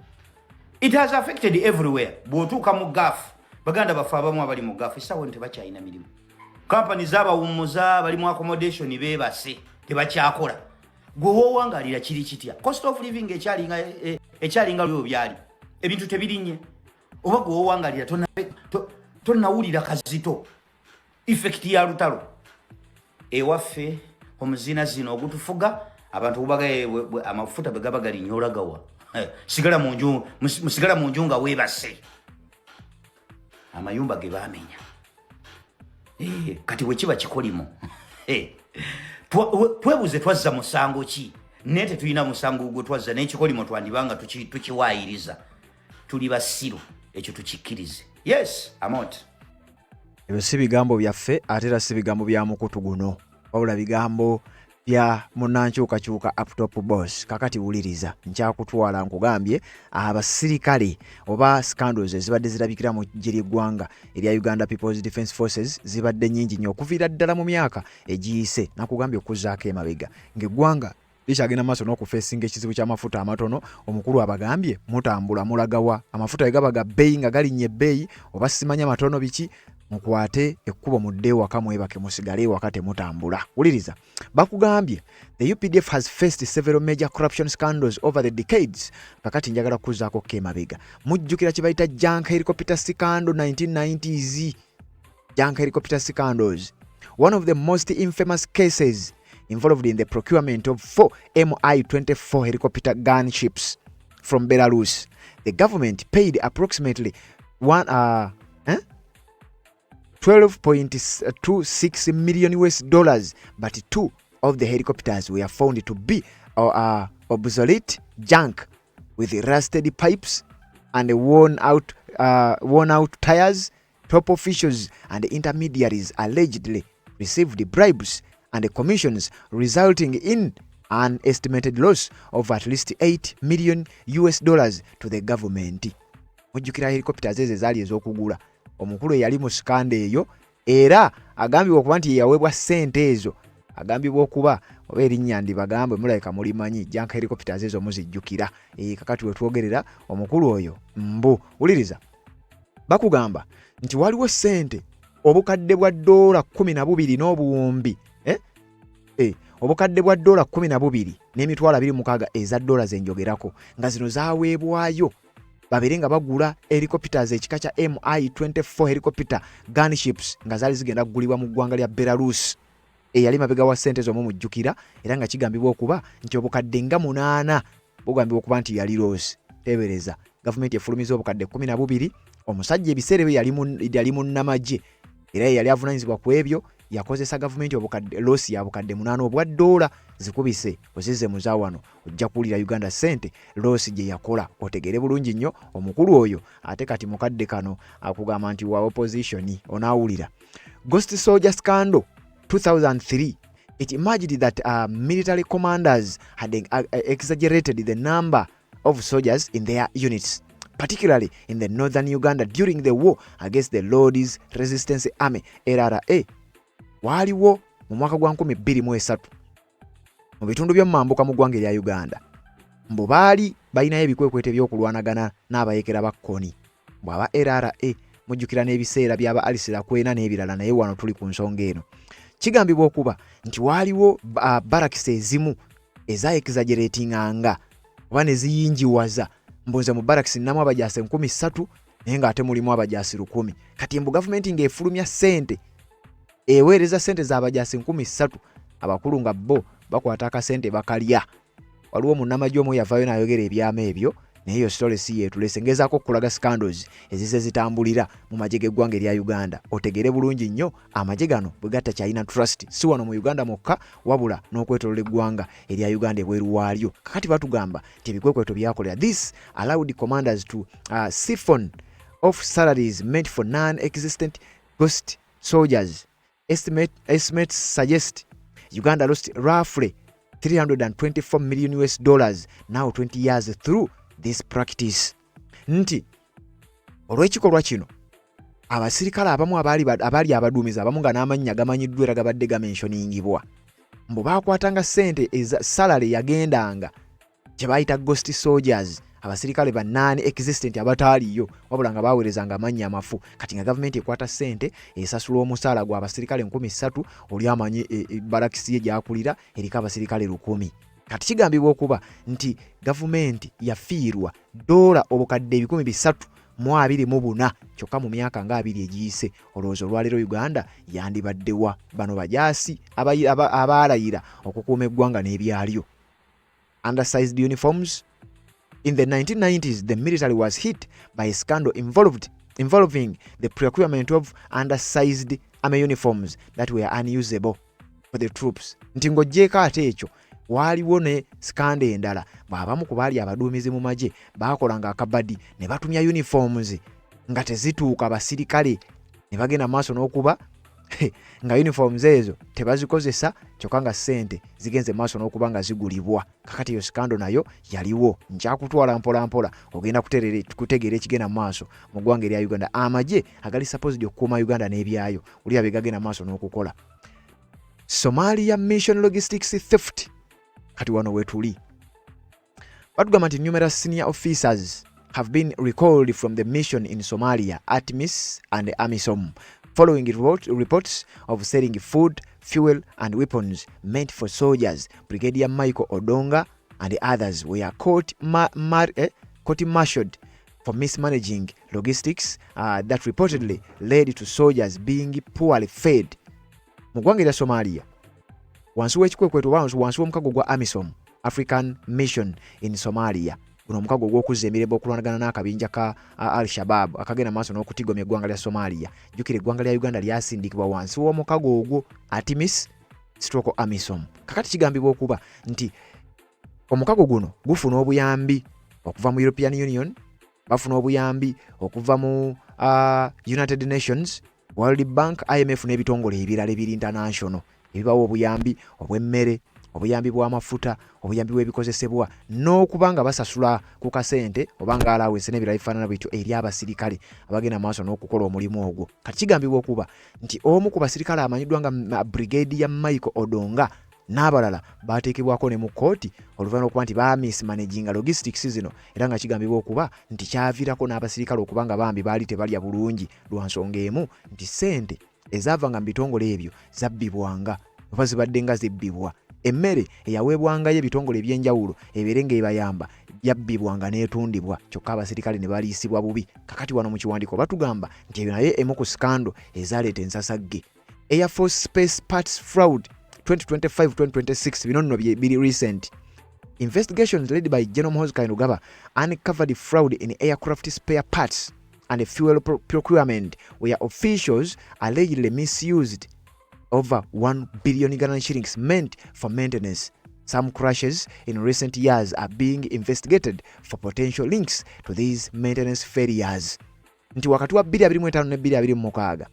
It has affected everywhere. Bw'otuuka mu gaafu baganda baffe abamu abali mu gaafu essaawa eno tebakyalina mirimu. Company z'abawummuza bali mu accommodation beebase tebakyakola. Gwe woowangaalira kiri kitya? Cost of living ekyalinga lwe byali ebintu tebirinnye oba gwe woowangaalira tonnawulira kazito effect ya lutalo ewaffe omuzina zino ogutufuga abantu bubagaye amafuta bwe gaba galinnye olagawa musigala mu nju nga weebase amayumba ge baamenya. Kati bwe kiba kikolimo twebuze twazza musango ki naye tetulina musango gwe twazza n'ekikolimo twandibanga tukiwaayiriza tuli basiru ekyo tukikkirize. Yes, amount. Ebyo si bigambo byaffe ate era si bigambo bya mukutu guno wabula bigambo bya munnankyukakyuka uptop boss. Kakati wuliriza nkyakutwala nkugambye abasirikale oba scandals ezibadde zirabikira mu ggye ly'eggwanga erya Uganda People's Defence Forces zibadde nnyingi nnyo okuviira ddala mu myaka egiyise nakugambye okuzzaako emabega ng'eggwanga likyagenda maaso n'okufeesinga ekizibu ky'amafuta amatono. Omukulu abagambye mutambula mulagawa amafuta wegabaga bbeeyi nga galinnye ebbeeyi oba simanya matono biki mukwate ekkubo mudde ewaka mwebake musigale ewaka temutambula. Wuliriza bakugambye the UPDF has faced several major corruption scandals over the decades. Kakati njagala kuzzaako kemabega mujjukira kye bayita junk helicopter scandal 1990s. Junk helicopter scandals, one of the most infamous cases involved in the procurement of 4 Mi-24 helicopter gunships from Belarus. The government paid approximately $12.26 million US, but 2 of the helicopters were found to be obsolete junk with rusted pipes and worn out tires. Top officials and intermediaries allegedly received bribes and commissions, resulting in an estimated loss of at least $8 million US to the government. Mujjukira helicopters ezo zaali ez'okugula. Omukulu yali mu skanda eyo era agambibwa okuba nti yaweebwa ssente ezo. Agambibwa okuba oba erinnya ndibagambe mulabika mulimanyi junk helicopters ezo muzijjukira. Kakati wetwogerera omukulu oyo mbu wuliriza bakugamba nti waliwo ssente obukadde bwa $12 n'obuwumbi obukadde bwa $12 n'emitwalo 26 eza dollars enjogerako nga zino zaaweebwayo babere nga bagula helicopters ekika kya Mi-24 helicopter gunships nga zaali zigenda kugulibwa mu ggwanga lya Belarus eyali mabega wa ssente z'omu mujjukira era nga kigambibwa okuba nti obukadde nga 8 bugambibwa okuba nti yali loss. Tebereza gavumenti efulumiza obukadde 12 omusajja ebiseera ebyo yali munnamagye era yali avunanyizibwa ku ebyo yakozesa gavumenti obukadde loss ya bukadde 8 obwa dola zikubise ozize muzawano ojja kuwulira Uganda sente loss gye yakola otegere bulungi nnyo omukulu oyo ate kati mukadde kano akugamba nti wa opposition onaawulira. Ghost soldier scandal 2003 it emerged that military commanders had exaggerated the number of soldiers in their units, particularly in the northern Uganda during the war against the Lord's Resistance Army LRA. Waliwo mu mwaka gwa 2003 mu bitundu by'omumambuka mu ggwanga lya Uganda mbu baali balinayo ebikwekwete by'okulwanagana n'abayekera ba Koni bw'aba LRA mujjukira n'ebiseera by'aba Alisira Kwena n'ebirala naye wano tuli ku nsonga eno. Kigambibwa okuba nti waliwo barakisi ezimu eza exaggeratinganga oba ne ziyinjiwaza mbuze mu barakisi namu abajaasi 3,000 naye ng'ate mulimu abajaasi 1,000 kati mbu gavumenti ng'efulumya ssente eweereza ssente z'abajaasi 3,000 abakulu nga bo bakwata akasente bakalya. Waliwo munnamagye omu yavaayo n'ayogera ebyama ebyo naye yo story si yeetulese ngezaako okulaga scandals ezize zitambulira mu magye g'eggwanga erya Uganda otegere bulungi nnyo amagye gano bwe gatakyalina trust si wano mu Uganda mwokka wabula n'okwetolola eggwanga erya Uganda ebweru waalyo. Kakati batugamba nti ebikwekweto byakolera. This allowed commanders to siphon off salaries meant for non-existent ghost soldiers. Estimates suggest Uganda lost roughly $324 million now 20 years through this practice. Nti olw'ekikolwa kino abasirikale abamu abaali abaduumizi abamu nga n'amannya gamanyiddwa era gabadde gamentioningibwa mbu baakwatanga ssente eza salary yagendanga kye bayita ghost soldiers abasirikale ba non-existent abataaliyo wabula nga baaweerezanga amannya amafu. Kati nga gavumenti ekwata ssente esasula omusaala gwa abasirikale 3,000 oli amanyi barakisi ye gy'akulira eriko abasirikale 1,000. Kati kigambibwa okuba nti gavumenti yafiirwa dola obukadde 324 kyokka mu myaka nga 2 egiyise. Olowooza olwaleero Uganda yandibaddewa bano bajaasi abaalayira okukuuma eggwanga n'ebyalyo. Undersized uniforms. In the 1990s, the military was hit by a scandal involving the procurement of undersized army uniforms that were unusable for the troops. Nti ng'oggyeko ate ekyo waliwo ne scandal endala bw'abamu ku baali abaduumizi mu magye baakolanga akabadi ne batumya uniforms nga tezituuka basirikale ne bagenda maaso n'okuba nga uniforms ezo tebazikozesa kyokka nga ssente zigenze maaso n'okuba nga zigulibwa. Kakati iyo scandal nayo yaliwo nkyakutwala mpola ogenda kutegeera ekigenda maaso mu ggwanga erya Uganda. Amagye agali supposed okukuuma Uganda n'ebyayo oli abe gagenda maaso n'okukola. Somalia mission logistics theft. Kati wano wetuli batugamba nti numerous senior officers have been recalled from the mission in Somalia, ATMIS and AMISOM, following reports of selling food, fuel and weapons meant for soldiers. Brigadier Michael Odonga and others were court-martialed for mismanaging logistics that reportedly led to soldiers being poorly fed. Mu ggwanga erya Somalia wansi w'ekikwekweto wansi w'omukago gwa AMISOM, African Mission in Somalia, guno omukago gw'okuzza emirembe okulwanagana n'akabinja ka Al-Shabaab akagenda maaso n'okutigomya eggwanga lya Somalia. Jjukira eggwanga lya Uganda lyasindikibwa wansi w'omukago ogwo ATMIS stroke AMISOM. Kakati kigambibwa okuba nti omukago guno gufuna obuyambi okuva mu European Union, bafuna obuyambi okuva mu United Nations, World Bank, IMF n'ebitongole ebirala ebiri international ebibawo obuyambi obw'emmere, obuyambi bw'amafuta, obuyambi bw'ebikozesebwa n'okuba nga basasula ku kasente oba nga allowance n'ebirala bifaanana bw'etyo eri abasirikale abagenda maaso n'okukola omulimu ogwo. Kati kigambibwa okuba nti omu ku basirikale amanyiddwa nga Brigadier Michael Odonga n'abalala baateekebwako ne mu kkooti oluvannyuma okuba nti baamismanaginga logistics zino era nga kigambibwa okuba nti kyaviirako n'abasirikale okuba nga bambi baali tebalya bulungi lwa nsonga emu nti ssente ezaavanga mu bitongole ebyo zabbibwanga oba zibadde nga zibbibwa emmere eyaweebwangayo ebitongole ebyenjawulo ebeere ng'ebayamba yabbibwanga n'etundibwa kyokka abasirikale ne baliisibwa bubi. Kakati wano mu kiwandiiko batugamba nti eyo naye emu ku skando ezaleeta ensasagge. Air Force Space Parts Fraud 2025-2026 bino nno biri recent. Investigations led by General Muhoozi Kainerugaba uncovered fraud in aircraft spare parts and fuel procurement, where officials allegedly misused over 1 billion Uganda shillings meant for maintenance. Some crashes in recent years are being investigated for potential links to these maintenance failures. Nti wakati wa 2025 ne 2026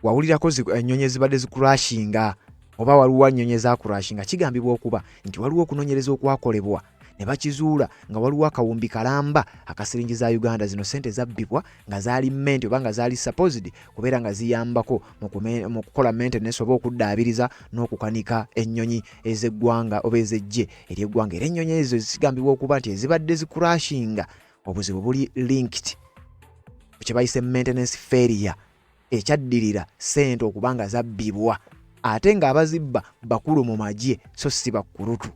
wawulirako ennyonyi ezibadde zikurashinga oba waliwo nnyonyi ezakurashinga, kigambibwa okuba nti waliwo okunoonyereza okwakolebwa ne bakizuula nga waliwo akawumbi kalamba akasiringi za Uganda zino sente zabbibwa nga zaali menti oba nga zaali supposed kubeera nga ziyambako mu kukola maintenance oba okuddaabiriza n'okukanika ennyonyi ez'eggwanga oba ez'eggye ery'eggwanga. Era ennyonyi ezo zigambibwa okuba nti ezibadde zikurashinga obuzibu buli linked ku kye bayise maintenance failure, ekyaddirira sente okuba nga zabbibwa ate ng'abazibba bakulu mu magye so si bakkulutu.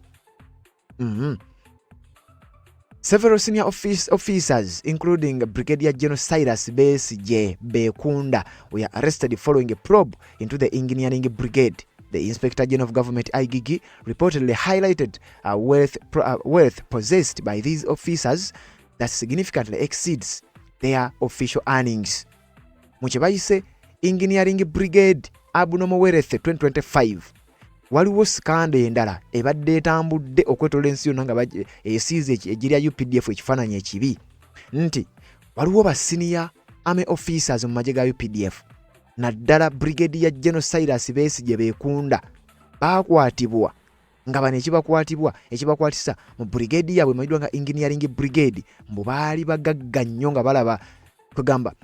Several senior officers, including Brigadier General Cyrus Besigye Bekunda, were arrested following a probe into the Engineering Brigade. The Inspector General of Government IGG reportedly highlighted wealth possessed by these officers that significantly exceeds their official earnings. Mu kye bayise Engineering Brigade Abnormal Wealth 2025 waliwo skanda endala ebadde etambudde okwetola ensi yonna nga esiize egirya UPDF ekifaananyi ekibi nti waliwo ba senior army officers mu magye ga UPDF naddala Brigadier General Cyrus Besigye Bekunda baakwatibwa nga bano ekibakwatisa mu brigade yaabwe mayiddwa nga Engineering Brigade mbu baali bagagga nnyo nga balaba kwegamba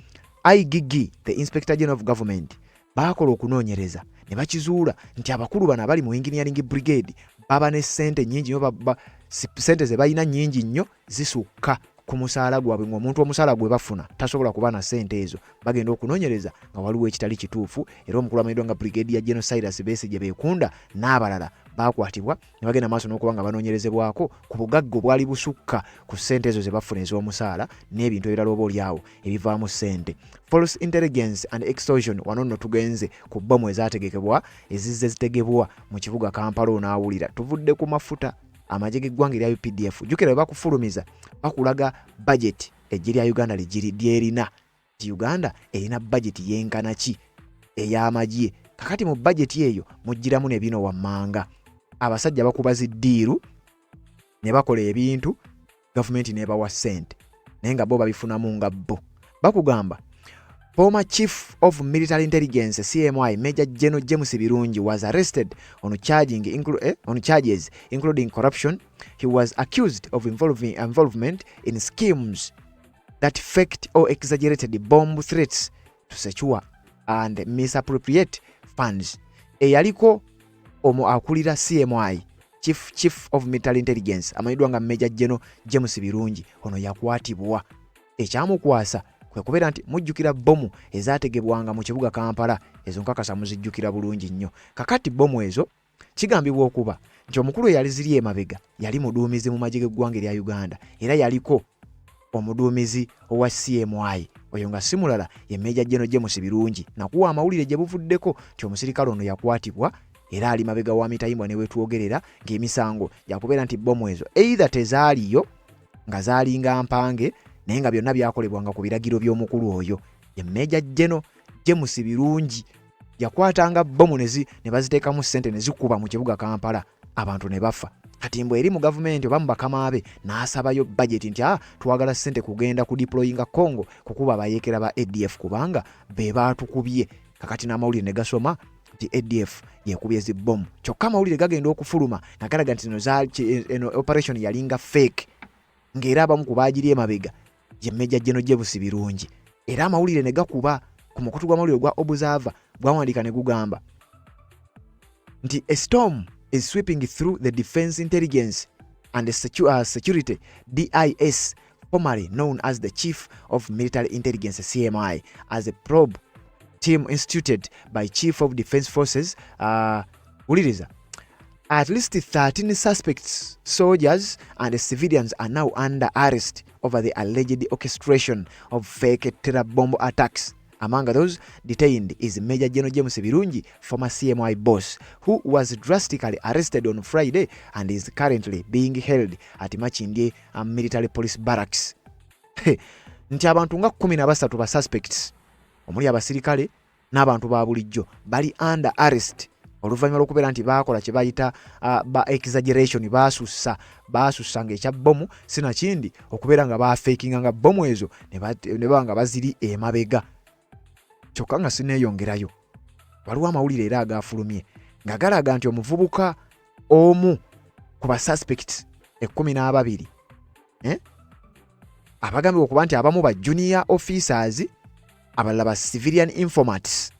IGG, the Inspector General of Government, baakola okunoonyereza ne bakizuula nti abakulu bano abali mu Engineering Brigade baba ne ssente nnyingi nnyo, ssente ze balina nnyingi nnyo zisukka ku musaala gwabwe, ng'omuntu omusaala gwe bafuna tasobola kuba na ssente ezo. Bagenda okunoonyereza nga waliwo ekitali kituufu, era omukulu amanyiddwa nga Brigadier General Cyrus Besigye Bekunda n'abalala baakwatibwa ne bagenda maaso n'okuba nga banoonyerezebwako ku bugagga obwali busukka ku ssente ezo ze bafuna ez'omusaala n'ebintu ebirala oba olyawo ebivaamu ssente. False intelligence and extortion, wano nno tugenze ku bbomu ezaategekebwa ezizze zitegebwa mu kibuga Kampala. Onaawulira tuvudde ku mafuta amagye g'eggwanga erya UPDF. Jjukira bwe bakufulumiza bakulaga budget eggye lya Uganda lyerina ti Uganda erina budget yenkana ki ey'amagye. Kakati mu budget eyo mujjiramu ne bino wammanga abasajja bakuba ziddiiru ne bakola ebintu gavumenti n'ebawa ssente naye nga bo babifunamu nga bo. Bakugamba former Chief of Military Intelligence CMI Major General James Birungi was arrested on charges including corruption. He was accused of involvement in schemes that faked or exaggerated bomb threats to secure and misappropriate funds. Eyaliko omu akulira CMI Chief of Military Intelligence amanyiddwa nga Major General James Birungi ono yakwatibwa. Ekyamukwasa kwe kubeera nti mujjukira bomu ezaategebwanga mu kibuga Kampala, ezo nkakasa muzijjukira bulungi nnyo. Kakati bomu ezo kigambibwa okuba nti omukulu eyali ziri emabega yali muduumizi mu magye g'eggwanga erya Uganda, era yaliko omuduumizi owa CMI oyo nga si mulala ye Major General James Birungi. Nakuwa amawulire gye buvuddeko nti omusirikale ono yakwatibwa era ali mabega wa mitayimbwa ne weetwogerera ng'emisango gyakubeera nti bomu ezo either tezaaliyo nga zaalinga mpange naye nga byonna byakolebwanga ku biragiro by'omukulu oyo ye Major General James Birungi. Yakwatanga bomu ne baziteekamu ssente ne zikuba mu kibuga Kampala, abantu ne bafa. Kati mbwe eri mu gavumenti oba mu bakama be n'asabayo budget nti twagala ssente kugenda ku deployinga Congo kukuba abayeekera ba ADF kubanga be baatukubye. Kakati n'amawulire ne gasoma nti ADF yekubye zi bomu, kyokka amawulire gagenda okufuluma nagalaga nti eno operation yalinga fake, ng'era abamu ku baagiri emabega ye Major General James Birungi. Era amawulire ne gakuba ku mukutu gw'amawulire gwa Observer gwawandiika ne gugamba nti a storm is sweeping through the Defense Intelligence and Security DIS, formerly known as the Chief of Military Intelligence CMI, as a probe team instituted by Chief of Defense Forces uliriza At least 13 suspects, soldiers and civilians are now under arrest over the alleged orchestration of fake terror bomb attacks. Among those detained is Major General James Birungi, former CMI boss, who was drastically arrested on Friday and is currently being held at Machindye Military Police Barracks. Nti abantu nga 13 ba suspects omuli abasirikale n'abantu ba bulijjo bali under arrest oluvannyuma lw'okubeera nti baakola kye bayita ba exaggeration, baasussa ng'ekya bbomu sinakindi okubeera nga baafeekinga nga bbomu ezo ne baba nga baziri emabega. Kyokka nga sineeyongerayo, waliwo amawulire era agaafulumye nga galaga nti omuvubuka omu ku ba suspects 12 abagambibwa okuba nti abamu ba junior officers, abalala ba civilian informants,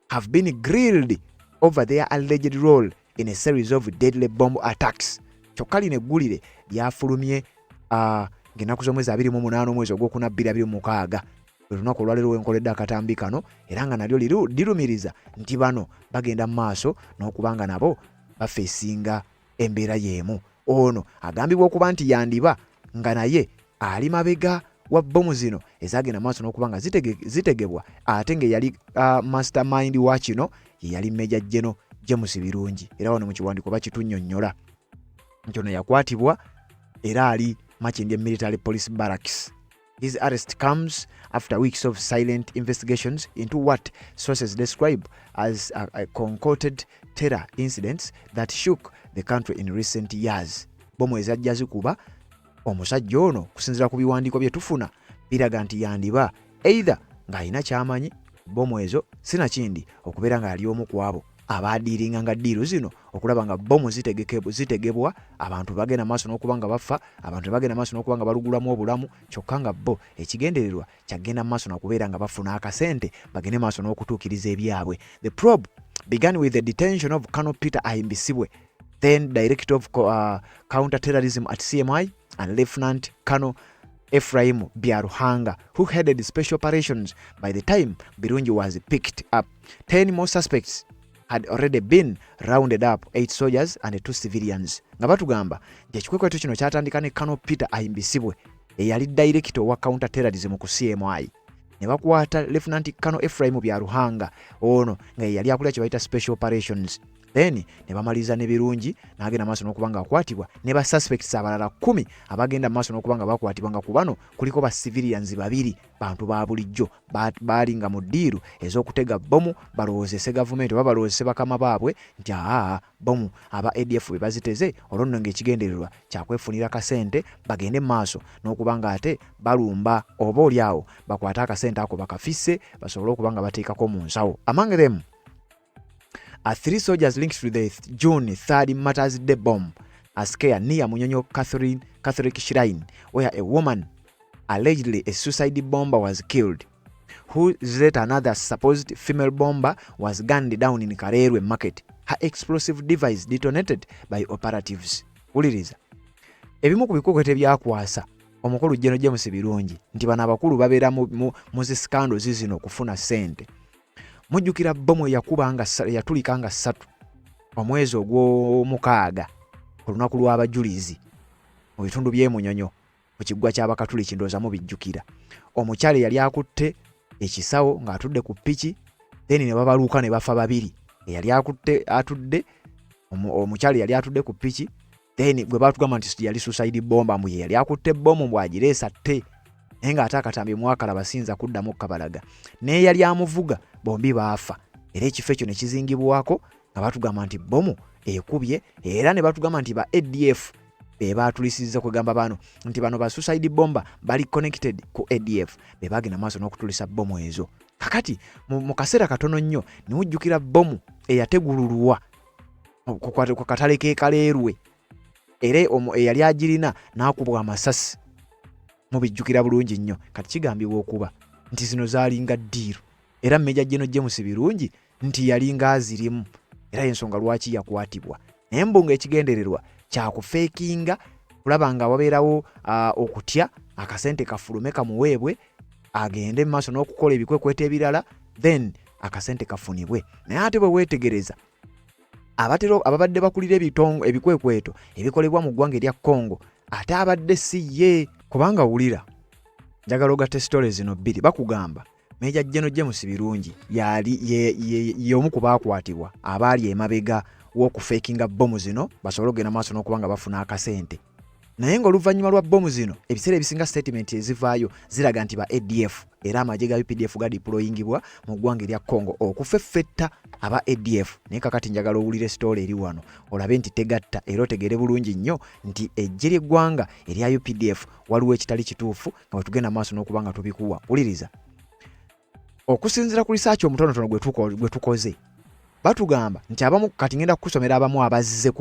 have been grilled over their alleged role in a series of deadly bomb attacks. Kyokka lino eggulire lyafulumye ng'ennaku z'omwezi 28 omwezi ogwokuna 2026 lwe lunaku olwaleero wenkoledde akatambi kano, era nga nalyo lirumiriza nti bano bagenda mu maaso n'okubanga nabo bafeesinga embeera y'emu. Ono agambibwa okuba nti yandiba nga naye ali mabega wa bbomu zino ezagenda maaso n'okubanga zitegebwa, ate ng'eyali mastermind wa kino yali Major General James Birungi. Era wano mu kiwandiiko bakitunnyonnyola nti ono yakwatibwa era ali Machindye Military Police Barracks. His arrest comes after weeks of silent investigations into what sources describe as a concocted terror incidents that shook the country in recent years. Bomu ezajja zikuba omusajja ono kusinziira ku biwandiiko bye tufuna biraga nti yandiba either ng'alina kyamanyi bomu ezo sinakindi okubeera nga ali omu ku abo abaadiiringa nga ddiiro zino okulaba nga bomu zitegebwa, abantu bagenda maaso n'okuba nga bafa, abantu bagenda maaso n'okuba nga balugulamu obulamu, kyokka nga bo ekigendererwa kyagenda maaso n'okubeera nga bafuna akasente bagende maaso n'okutuukiriza ebyabwe. The probe began with the detention of Colonel Peter Ahimbisibwe, then Director of Counter-Terrorism at CMI, and Lieutenant Colonel Ephraim Byaruhanga, who headed special operations. By the time Birungi was picked up, 10 more suspects had already been rounded up, 8 soldiers and 2 civilians. Nga batugamba nti ekikwekweto kino kyatandika ne Colonel Peter Ahimbisibwe eyali Director wa Counter-Terrorism ku CMI. Ne bakwata Lieutenant Colonel Ephraim Byaruhanga, ono nga yali akulira kye bayita special operations. Then ne bamaliza ne Birungi n'agenda maaso n'okuba nga akwatibwa ne ba suspects abalala 10 abagenda maaso n'okuba nga bakwatibwa, nga ku bano kuliko ba civilians 2 bantu ba bulijjo baali nga mu ddiiru ez'okutega bomu balowoozese gavumenti oba balowoozese bakama baabwe nti bomu aba ADF bwe baziteze olwo nno ng'ekigendererwa kyakwefunira kasente bagende maaso n'okuba nga ate balumba oba oliawo bakwate akasente ako bakafisse basobole okuba nga bateekako mu nsawo. Among them 3 soldiers linked to the June 3rd Martyrs Day bomb scare near Munyonyo Catholic Shrine, where a woman, allegedly a suicide bomber, was killed, whose later another supposed female bomber was gunned down in Karerwe Market. Her explosive device detonated by operatives. Uliriza ebimu ku bikukwete ebyakwasa omukulu General James Birungi nti bano abakulu babeera mu zi scandals zino okufuna sente. Mujjukira bomu yatulika nga 3 omwezi ogw'omukaaga ku lunaku lw'abajulizi mu bitundu by'e Munyonyo mu kiggwa ky'Abakatuliki, ndowooza mubijjukira. Omukyala yali akutte ekisawo ng'atudde ku ppiki, then ne babaluuka ne bafa 2. Eyali atudde omukyala yali atudde ku ppiki, then bwe batugamba nti yali suicide bomber, mbu ye yali akutte bomu bw'agireesa tte naye ng'ate akatambi mwakala basinza kuddamu kabalaga. Naye yali amuvuga, bombi baafa. Era ekifo ekyo ne kizingibwako nga batugamba nti bomu ekubye, era ne batugamba nti ba ADF be baatulisizza kwegamba bano nti bano ba suicide bomber bali connected ku ADF, be bagenda maaso n'okutulisa bomu ezo. Kakati mu kaseera katono nnyo ne mujjukira bomu eyategululwa ku katale k'e Kaleerwe, era eyali agirina n'akubwa amasasi. Mubijjukira bulungi nnyo. Kati kigambibwa okuba nti zino zaalinga ddiiro, era Major General James Birungi nti yalinga azirimu, era ensonga lwaki yakwatibwa. Naye mbunga ekigendererwa kyakufeekinga kulaba nga wabeerawo okutya akasente kafulume kamuweebwe agende mu maaso n'okukola ebikwekweta ebirala, then akasente kafunibwe. Naye ate bwe weetegereza ababadde bakulira ebikwekweto ebikolebwa mu ggwanga erya Congo ate abadde si ye. Kubanga wulira njagala ogatte story zino 2 bakugamba Meja General James Birungi yali omu ku baakwatibwa abaali emabega w'okufakinga bomu zino basobole okugenda maaso n'okubanga bafuna akasente. Naye ng'oluvannyuma lwa bomu zino ebiseera ebisinga statement ezivaayo ziraga nti ba ADF era amagye ga UPDF ga deployingibwa mu ggwanga erya Congo okufeffetta aba ADF. Naye kakati njagala owulire story eri wano olabe nti tegatta era otegere bulungi nnyo nti eggye ly'eggwanga erya UPDF waliwo ekitali kituufu nga bwe maaso n'okubanga tubikuwa. Wuliriza. Okusinziira ku research omutonotono gwe tukoze batugamba nti abamu kati ngenda kusomera abamu abazze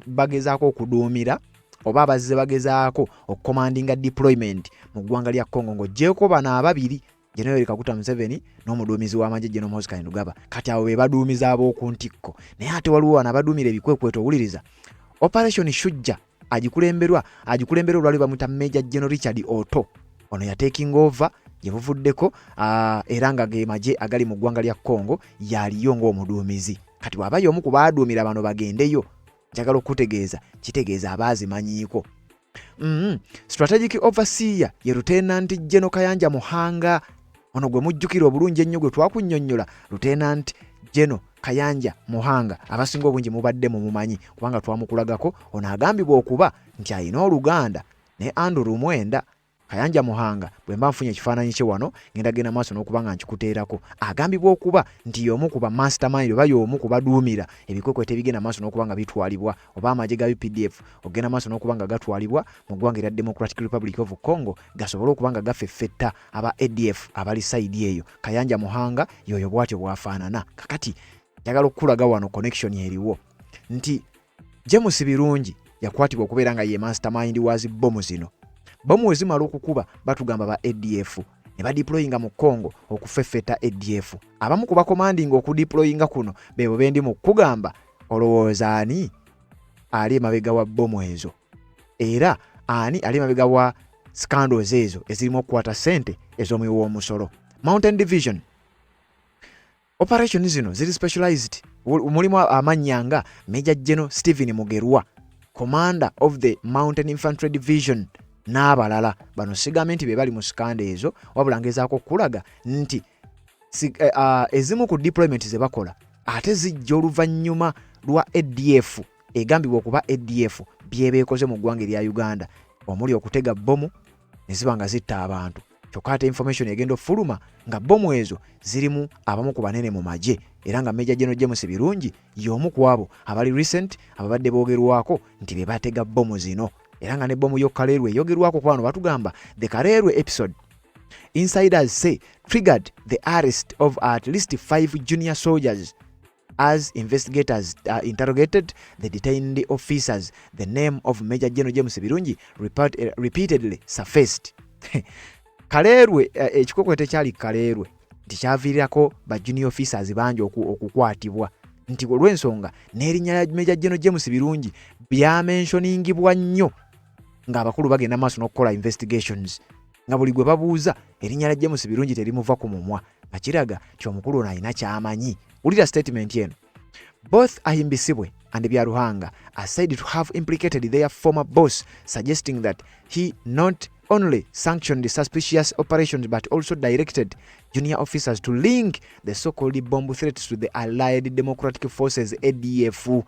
bagezaako okuduumira oba abazze bagezaako okucommandinga deployment mu ggwanga lya Congo ng'oggyeko bano ababiri General Kaguta Museveni n'omuduumizi w'amagye General Moses Kainerugaba. Kati abo be baduumiza ab'oku ntikko. Naye ate waliwo wano abaduumira ebikwekweto. Owuliriza. Operation Shujja agikulemberwa olwali bamuta Major General Richard Otto. Ono ya taking over yebuvuddeko era nga ge magye agali mu ggwanga lya Congo yaliyo ng'omuduumizi. Kati bw'aba y'omu ku baaduumira bano bagendeyo njagala okutegeeza kitegeeza abaazimanyiiko. Strategic overseer ye Lieutenant General Kayanja Muhanga. Ono gwe mujjukira obulungi ennyo gwe twakunnyonnyola Lieutenant General Kayanja Muhanga abasinga obungi mubadde mumumanyi kubanga twamukulagako. Ono agambibwa okuba nti ayina Oluganda ne Andrew Mwenda. Kayanja Muhanga bwe mba nfunye ekifaananyi kye wano ngenda maaso n'okuba nga nkikuteerako. Agambibwa okuba nti y'omu ku ba mastermind oba y'omu ku baduumira ebikwekweto ebigenda maaso n'okuba nga bitwalibwa oba amagye ga UPDF ogenda maaso n'okuba nga gatwalibwa mu ggwanga erya Democratic Republic of Congo gasobole okuba nga gafeffetta aba ADF abali sayidi eyo. Kayanja Muhanga y'oyo bw'atyo bw'afaanana. Kakati njagala okukulaga wano connection eriwo nti James Birungi yakwatibwa okubeera nga ye mastermind wa zibbomu zino. Bomu wezimala okukuba batugamba ba ADF ne badeployinga mu Congo okufeffeta ADF. Abamu ku bakomandinga okudeployinga kuno bebo bendi mu kugamba olowooza ani ali emabega wa bomu ezo era ani ali emabega wa scandals ezo ezirimu okukwata ssente ez'omuwi w'omusolo. Mountain Division operation zino ziri specialized. Mulimu amannya nga Major General Stephen Mugerwa, Commander of the Mountain Infantry Division n'abalala. Bano sigambye nti be bali mu skanda ezo wabula ngezaako okulaga nti ezimu ku deployment ze bakola ate zijja oluvannyuma lwa ADF egambibwa okuba ADF byebeekoze mu ggwanga erya Uganda omuli okutega bomu ne ziba nga zitta abantu. Kyokka ate information egenda ofuluma nga bomu ezo zirimu abamu ku banene mu magye era nga Major General James Birungi y'omu ku abo abali recent ababadde boogerwako nti be batega bomu zino. Era nga ne bomu yo Kalerwe yogerwako ku bano batugamba the Kalerwe episode. Insiders say triggered the arrest of at least 5 junior soldiers as investigators interrogated the detained officers. The name of Major General James Birungi repeatedly surfaced. Kalerwe ekikokweto kyali Kalerwe nti kyaviirako ba junior officers bangi okukwatibwa nti olw'ensonga n'erinnya lya Major General James Birungi byamentioningibwa nnyo nga abakulu bagenda maaso n'okukola investigations nga buli gwe babuuza erinnya lya James Birungi terimuva ku mumwa nga kiraga nti omukulu ono alina ky'amanyi. Wulira statement eno. Both Ahimbisibwe and Byaruhanga are said to have implicated their former boss, suggesting that he not only sanctioned the suspicious operations but also directed junior officers to link the so-called bomb threats to the Allied Democratic Forces ADF.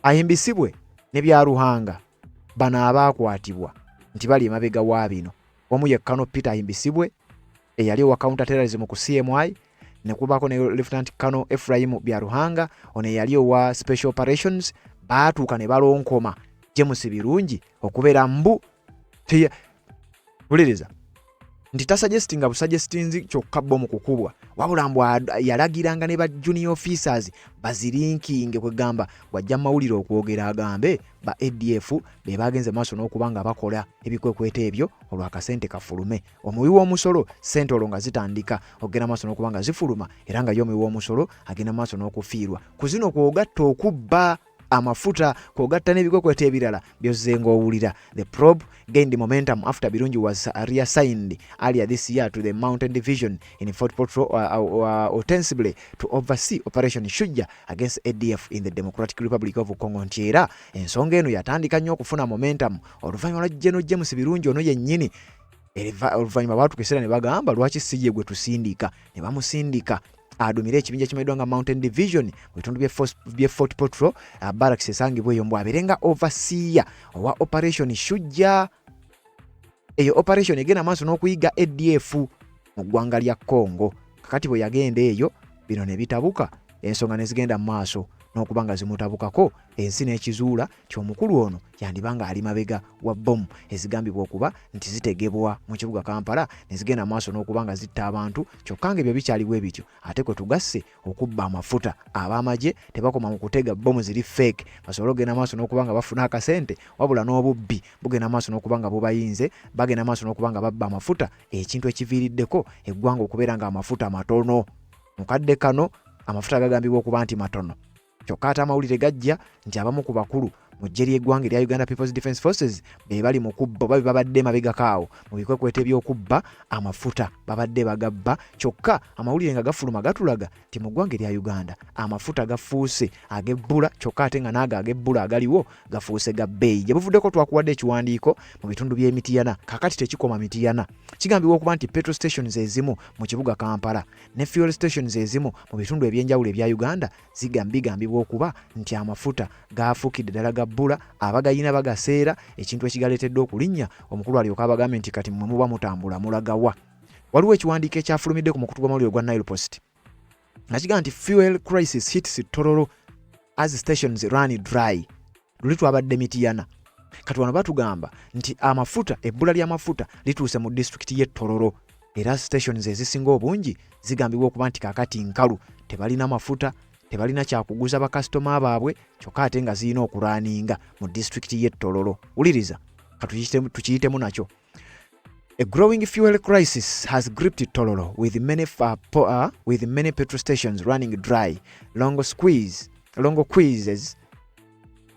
Ahimbisibwe ne Byaruhanga bano abaakwatibwa nti bali emabega wa bino. Omu ye Colonel Peter Ahimbisibwe eyali wa counter terrorism ku CMI, ne kubako ne Lieutenant Colonel Ephraim Byaruhanga ono eyali wa special operations. Baatuuka ne balonkoma James Birungi okubeera mbu buliriza nti tasuggestinga busuggestinzi kyokka bomu kukubwa wabula mbu yalagiranga ne ba junior officers bazirinkinge kwegamba wajja mawulire okwogera agambe ba ADF be bagenze maaso n'okuba nga bakola ebikwekweto ebyo olw'akasente kafulume. Omuwi w'omusolo sente olwo nga zitandika okugenda maaso n'okuba nga zifuluma era nga y'omuwi w'omusolo agenda maaso n'okufiirwa ku zino kwogatta okubba amafuta kogatta n'ebikokweto ebirala byozze ng'owulira. The probe gained momentum after Birungi was reassigned earlier this year to the Mountain Division in Fort Portal, ostensibly to oversee Operation Shujja against ADF in the Democratic Republic of Congo. Nti era ensonga eno yatandika nnyo okufuna momentum oluvannyuma lwa General James Birungi ono yennyini. Oluvannyuma baatukesera ne bagamba lwaki si ye gwe tusindika, ne bamusindika adumire ekibinja kimanyiddwa nga Mountain Division mu bitundu bye Fort Portal barracks esangibwa eyo, mbw abeerenga overseer owa Operation Shujja. Eyo operation egenda maaso n'okuyiga ADF mu ggwanga lya Congo. Kakati bwe yagenda eyo bino ne bitabuka, ensonga ne zigenda mu maaso n'okuba nga zimutabukako, ensi n'ekizuula ky'omukulu ono yandibanga ali mabega wa bomu ezigambibwa okuba nti zitegebwa mu kibuga Kampala ne zigenda maaso n'okuba nga zitta abantu. Kyokka ng'ebyo bikyaliwo ebityo ate kwe tugasse okubba amafuta. Ab'amagye tebakoma mu kutega bomu ziri fake basobole okugenda maaso n'okuba nga bafuna akasente, wabula n'obubbi bugenda maaso n'okuba nga bubayinze, bagenda maaso n'okuba nga babba amafuta, ekintu ekiviiriddeko eggwanga okubeera nga amafuta matono. Mukadde kano amafuta gagambibwa okuba nti matono. Kyokka ate amawulire gajja nti abamu ku bakulu mu ggye ly'eggwanga erya Uganda People's Defence Forces be bali mu kubba oba babadde mabegakaawo mu bikwekweto eby'okubba amafuta babadde bagabba. Kyokka amawulire nga gafuluma gatulaga nti mu ggwanga erya Uganda amafuta gafuuse ag'ebbula, kyokka ate nga n'ago ag'ebbula agaliwo gafuuse ga bbeeyi. Gye buvuddeko twakuwadde ekiwandiiko mu bitundu by'Emityana, kakati tekikoma Mityana. Kigambibwa okuba nti petrol stations ezimu mu kibuga Kampala ne fuel stations ezimu mu bitundu eby'enjawulo ebya Uganda bigambibwa okuba nti amafuta gaafuukidde ddala gabbula, abagayina bagaseera, ekintu ekigaleetedde okulinnya omukulu alyoka abagambe nti kati mmwe muba mutambula mulagawa. Waliwo ekiwandiiko ekyafulumidde ku mukutu gw'amawulire gwa Nile Post nga kigamba nti fuel crisis hits Tororo as stations run dry. Luli twabadde Mityana, kati wano batugamba nti amafuta, ebbula ly'amafuta lituuse mu disitulikiti y'e Tororo, era stations ezisinga obungi zigambibwa okuba nti kaakati nkalu, tebalina mafuta, tebalina kyakuguza bakasitoma baabwe, kyokka ate nga zirina okuraaninga mu disitulikiti y'e Tororo. Wuliriza tukiyitemu nakyo. A growing fuel crisis has gripped Tororo with many petrol stations running dry. Long squeezes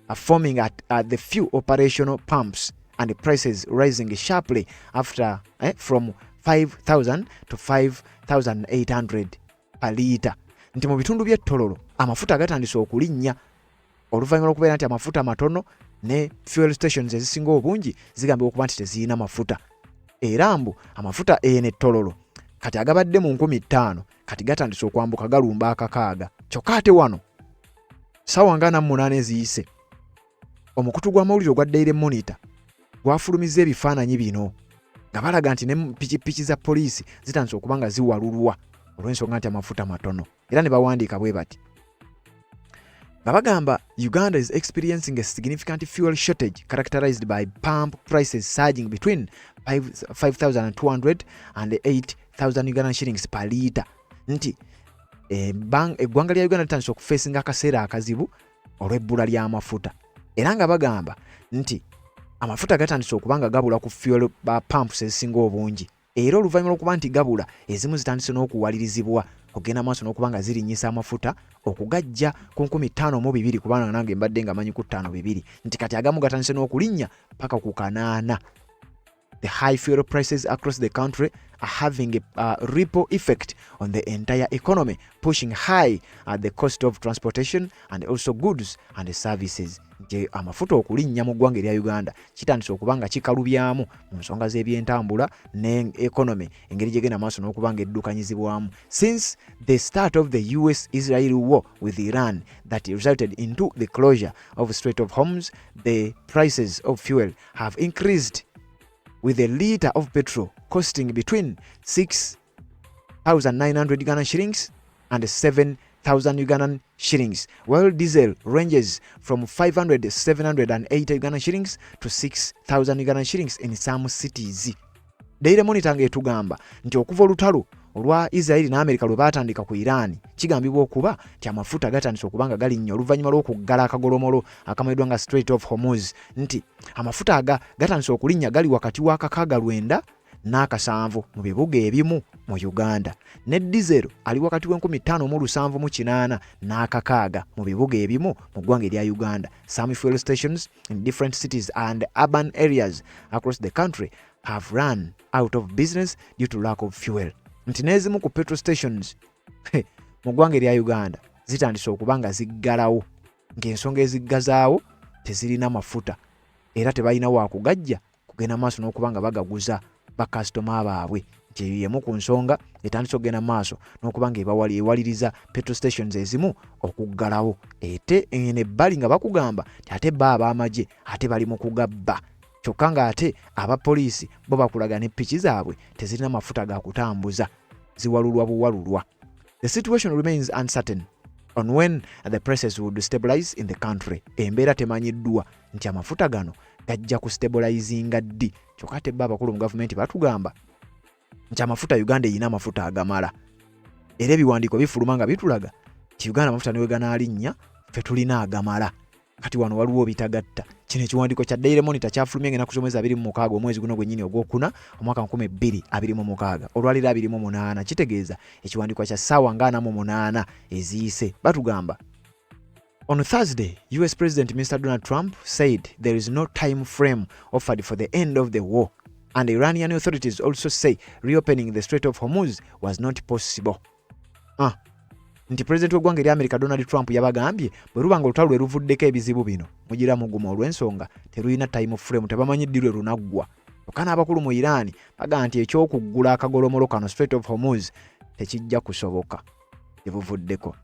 are forming at the few operational pumps and the prices rising sharply after from 5,000 to 5,800 per litre. Nti mu bitundu by'e Tororo amafuta gatandise okulinnya oluvannyuma lw'okubeera nti amafuta matono ne fuel stations ezisinga obungi zigambibwa okuba nti tezirina mafuta. Era mbu amafuta ene Tororo kati agabadde mu 5,000 kati gatandise okwambuka galumba akakaaga. Kyokka ate wano ssaawa nga 8 eziyise omukutu gw'amawulire ogwa Daily Monitor gwafulumizza ebifaananyi bino nga balaga nti ne pikipiki za poliisi zitandise okuba nga ziwalulwa olw'ensonga nti amafuta matono. Era ne bawandiika bwe bati nga bagamba Uganda is experiencing a significant fuel shortage characterized by pump prices surging between 5,200 and 8,000 Ugandan shillings per litre. Nti eggwanga lya Uganda litandise okufeesinga akaseera akazibu olw'ebbula ly'amafuta, era nga bagamba nti amafuta gatandise okuba nga gabula ku fuel pumps ezisinga obungi, era oluvannyuma lw'okuba nti gabula ezimu zitandise n'okuwalirizibwa okugenda maaso n'okuba nga zirinnyisa amafuta okugajja ku 52 kubanga nange mbadde nga manyi ku 52 nti kati agamu gatandise n'okulinnya paka ku 8. The high fuel prices across the country are having a ripple effect on the entire economy, pushing high at the cost of transportation and also goods and services. Nti amafuta okulinnya mu ggwanga erya Uganda kitandise okuba nga kikalubyamu mu nsonga z'ebyentambula ne economy, engeri gyegenda maaso n'okuba nga eddukanyizibwamu. Since the start of the US-Israel war with Iran that resulted into the closure of Strait of Hormuz, the prices of fuel have increased, with a litre of petrol costing between 6,900 Ugandan shillings and 7,000 Ugandan shillings, while diesel ranges from 500 to 780 Ugandan shillings to 6,000 Ugandan shillings in some cities. Daily Monitor ng'etugamba nti okuva olutalo olwa Israeli n'Amerika lwe baatandika ku Iran kigambibwa okuba nti amafuta gatandise okuba nga galinnya oluvannyuma lw'okuggala akagolomolo akamanyiddwa nga Strait of Hormuz, nti amafuta gatandise okulinnya gali wakati wa 6,900 n'akasanvu mu bibuga ebimu mu Uganda. Ne diesel ali wakati w'5,708 n'akakaaga mu bibuga ebimu mu ggwanga erya Uganda. Some fuel stations in different cities and urban areas across the country have run out of business due to lack of fuel. Nti n'ezimu ku petrol stations mu ggwanga erya Uganda zitandise okuba nga ziggalawo, ng'ensonga eziggazaawo tezirina mafuta era tebalina wakugajja kugenda maaso n'okuba nga bagaguza bakasitoma baabwe. Nti yemu ku nsonga etandise okugenda maaso n'okuba nga ewaliriza petrol stations ezimu okuggalawo. Ate ebbali nga bakugamba nti ate bo ab'amagye ate bali mu kugabba, kyokka nga ate abapoliisi bo bakulaga ne ppiki zaabwe tezirina mafuta ga kutambuza, ziwalulwa buwalulwa. The situation remains uncertain on when the prices would stabilize in the country. Embeera temanyiddwa nti amafuta gano gajja ku stabilizinga ddi, kyokka ate bo abakulu mu gavumenti batugamba nti amafuta Uganda eyina amafuta agamala. Era ebiwandiiko bifuluma nga bitulaga nti Uganda amafuta niwe ganaalinnya ffe tulina agamala. Kati wano waliwo bitagatta. Kino ekiwandiiko kya Daily Monitor kyafulumye ng'ennaku z'omwezi 26 omwezi guno gwennyini ogwokuna omwaka 2026 olwaliro 28. Kitegeeza ekiwandiiko kya ssaawa nga 48 eziyise. Batugamba on Thursday, US President Mr. Donald Trump said there is no time frame offered for the end of the war, and Iranian authorities also say reopening the Strait of Hormuz was not possible. Nti President w'eggwanga erya America Donald Trump yabagambye bwe lubanga olutalo lwe luvuddeko ebizibu bino mugira mugumu olw'ensonga terulina time frame, tebamanyi ddi lwe lunaggwa. Okana abakulu mu Iran baga nti ekyokuggula akagolomolo kano Strait of Hormuz tekijja kusoboka ebuvuddeko.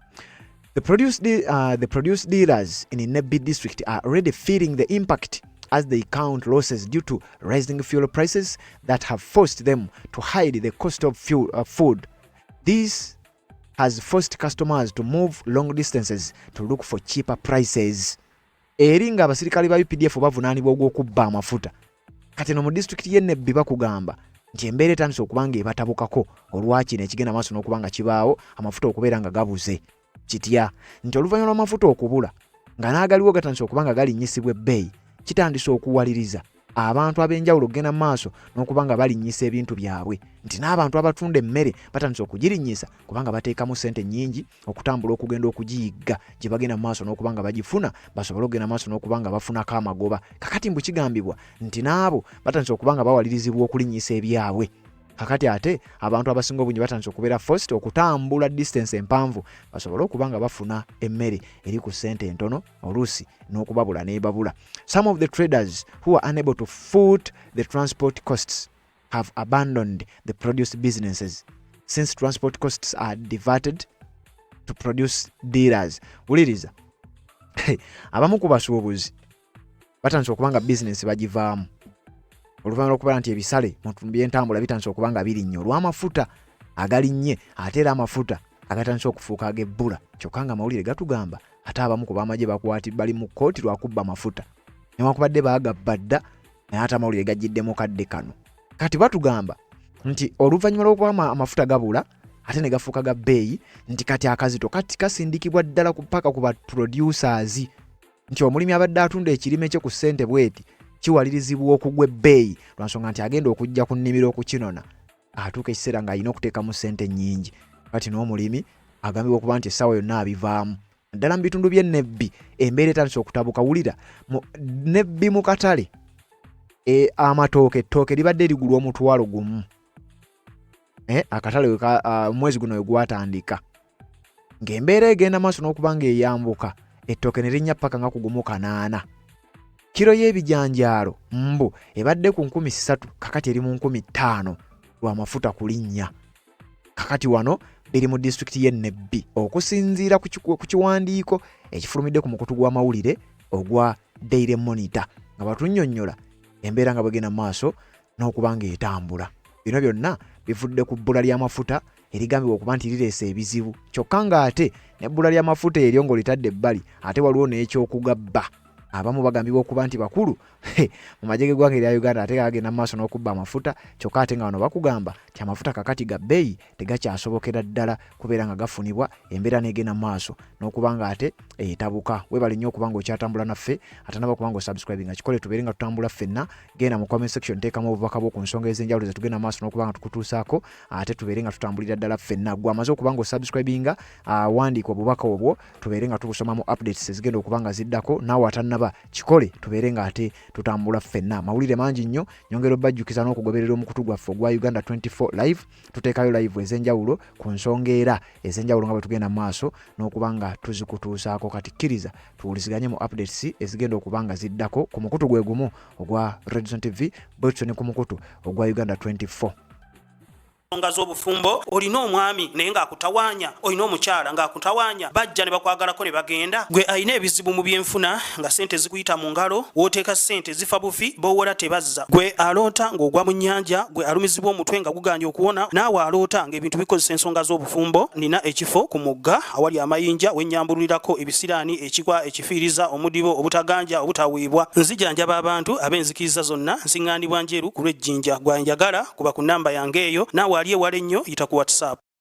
The produce dealers in Nebbi district are already feeling the impact as they count losses due to rising fuel prices that have forced them to hide the cost of food. This has forced customers to move long distances to look for cheaper prices. Eri nga abasirikale ba UPDF bavunaanibwa ogw'okubba amafuta. Kati no mu district y'e Nebbi bakugamba nti embeera etandise okuba nga ebatabukako olwakino ekigenda maaso n'okuba nga kibaawo amafuta okubeera nga gabuze. Kitya nti oluvannyuma lw'amafuta okubula nga n'agaliwo gatandise okuba nga galinnyisibwa ebbeeyi, kitandise okuwaliriza abantu ab'enjawulo okugenda maaso n'okuba nga balinnyisa ebintu byabwe. Nti n'abantu abatunda emmere batandise okugirinnyisa kubanga bateekamu ssente nnyingi okutambula okugenda okugiyigga gye bagenda maaso n'okuba nga bagifuna basobole okugenda maaso n'okuba nga bafunako amagoba. Kakati mbu kigambibwa nti n'abo batandise okuba nga bawalirizibwa okulinnyisa ebyabwe. Kakati ate abantu abasinga obungi batandise okubeera forced okutambula distance empanvu basobole okuba nga bafuna emmere eri ku ssente entono oluusi n'okubabula n'ebabula. Some of the traders who are unable to foot the transport costs have abandoned the produce businesses since transport costs are diverted to produce dealers. Wuliriza, abamu ku basuubuzi batandise okuba nga bizinesi bagivaamu oluvannyuma lw'okuba nti ebisale mu by'entambula bitandise okuba nga birinnye olw'amafuta agalinnye, ate era amafuta agatandise okufuuka ag'ebbula. Kyokka nga amawulire gatugamba ate abamu ku b'amagye bali mu kkooti lwakubba amafuta newankubadde baagabba dda naye ate amawulire gajjiddemu kadde kano. Kati batugamba nti oluvannyuma lw'okuba amafuta gabula ate ne gafuuka ga bbeeyi, nti kati akazito kati kasindikibwa ddala paka ku ba producers, nti omulimi abadde atunda ekirime kye ku ssente bweti kiwalirizibwa okugwa ebbeeyi lwansonga nti agenda okujja ku nnimiro okukinona atuuka ekiseera ng'alina okuteekamu ssente nnyingi. Kati n'omulimi agambibwa okuba nti essaawa yonna abivaamu. Ddala mu bitundu by'e Nebbi embeera etandise okutabuka. Wulira Nebbi mu katale ettooke libadde ligulwa $1,000. Akatale omwezi guno we gwatandika ng'embeera egenda maaso n'okuba nga eyambuka ettooke ne linnya paka nga ku $8. Kiro y'ebijanjaalo mbu ebadde ku 3,000 kakati eri mu 5,000 lw'amafuta kulinnya. Kakati wano biri mu district y'e Nebbi okusinziira ku kiwandiiko ekifulumidde ku mukutu gw'amawulire ogwa Daily Monitor nga batunnyonnyola embeera nga bwegenda maaso n'okuba nga etambula. Bino byonna bivudde ku bbula ly'amafuta erigambibwa okuba nti lireese ebizibu. Kyokka nga ate n'ebbula ly'amafuta eryo ng'olitadde ebbali ate waliwo n'ekyokugabba abamu bagambibwa okuba nti bakulu mu magye g'eggwanga erya Uganda ate agenda mu maaso n'okubba amafuta kyokka ate nga bano bakugamba ti amafuta kakati ga bbeeyi tegakyasobokera ddala kubeera nga gafunibwa embeera n'egenda mu maaso n'okuba nga ate etabuka. Weebale nnyo okuba nga okyatambula naffe ate naba okuba nga osubscribe nga kikole tubeere nga tutambula ffenna. Genda mu comment section teekamu obubaka bwo ku nsonga ez'enjawulo ze tugenda mu maaso n'okuba nga tukutuusaako ate tubeere nga tutambulira ddala ffenna. Gwe amaze okuba nga osubscribinga wandiika obubaka obwo tubeere nga tubusoma mu updates ezigenda okuba nga ziddako naawe atannaba kikole tubeere nga ate tutambula ffenna. Mawulire mangi nnyo nyongera obbajjukiza n'okugoberera omukutu gwaffe ogwa Uganda 24 live. Tuteekayo live ez'enjawulo ku nsonga era ez'enjawulo nga bwe tugenda mu maaso n'okuba nga tuzikutuusaako. Kati kkiriza tuwuliziganye mu updates ezigenda okuba nga ziddako ku mukutu gwe gumu ogwa Redson TV bwetyo ne ku mukutu ogwa Uganda 24. Nsonga z'obufumbo olina omwami naye ng'akutawaanya, olina omukyala ng'akutawaanya, bajja ne bakwagalako ne bagenda. Gwe alina ebizibu mu byenfuna nga ssente zikuyita mu ngalo, w'oteeka ssente zifa bufi b'owola tebazza. Gwe aloota ng'ogwa mu nnyanja, gwe alumizibwa omutwe nga guganja okuwona, naawe aloota ng'ebintu bikozesa ensonga z'obufumbo. Nina ekifo ku mugga awali amayinja wennyambulirako ebisiraani, ekikwa, ekifiiriza, omudibo, obutaganja, obutaweebwa. Nzijanjaba abantu ab'enzikiriza zonna, nsiŋŋaanibwa njeru ku lw'ejjinja. Gwanjagala kuba ku nnamba yange eyo, naawe ali ewala ennyo yita ku WhatsApp.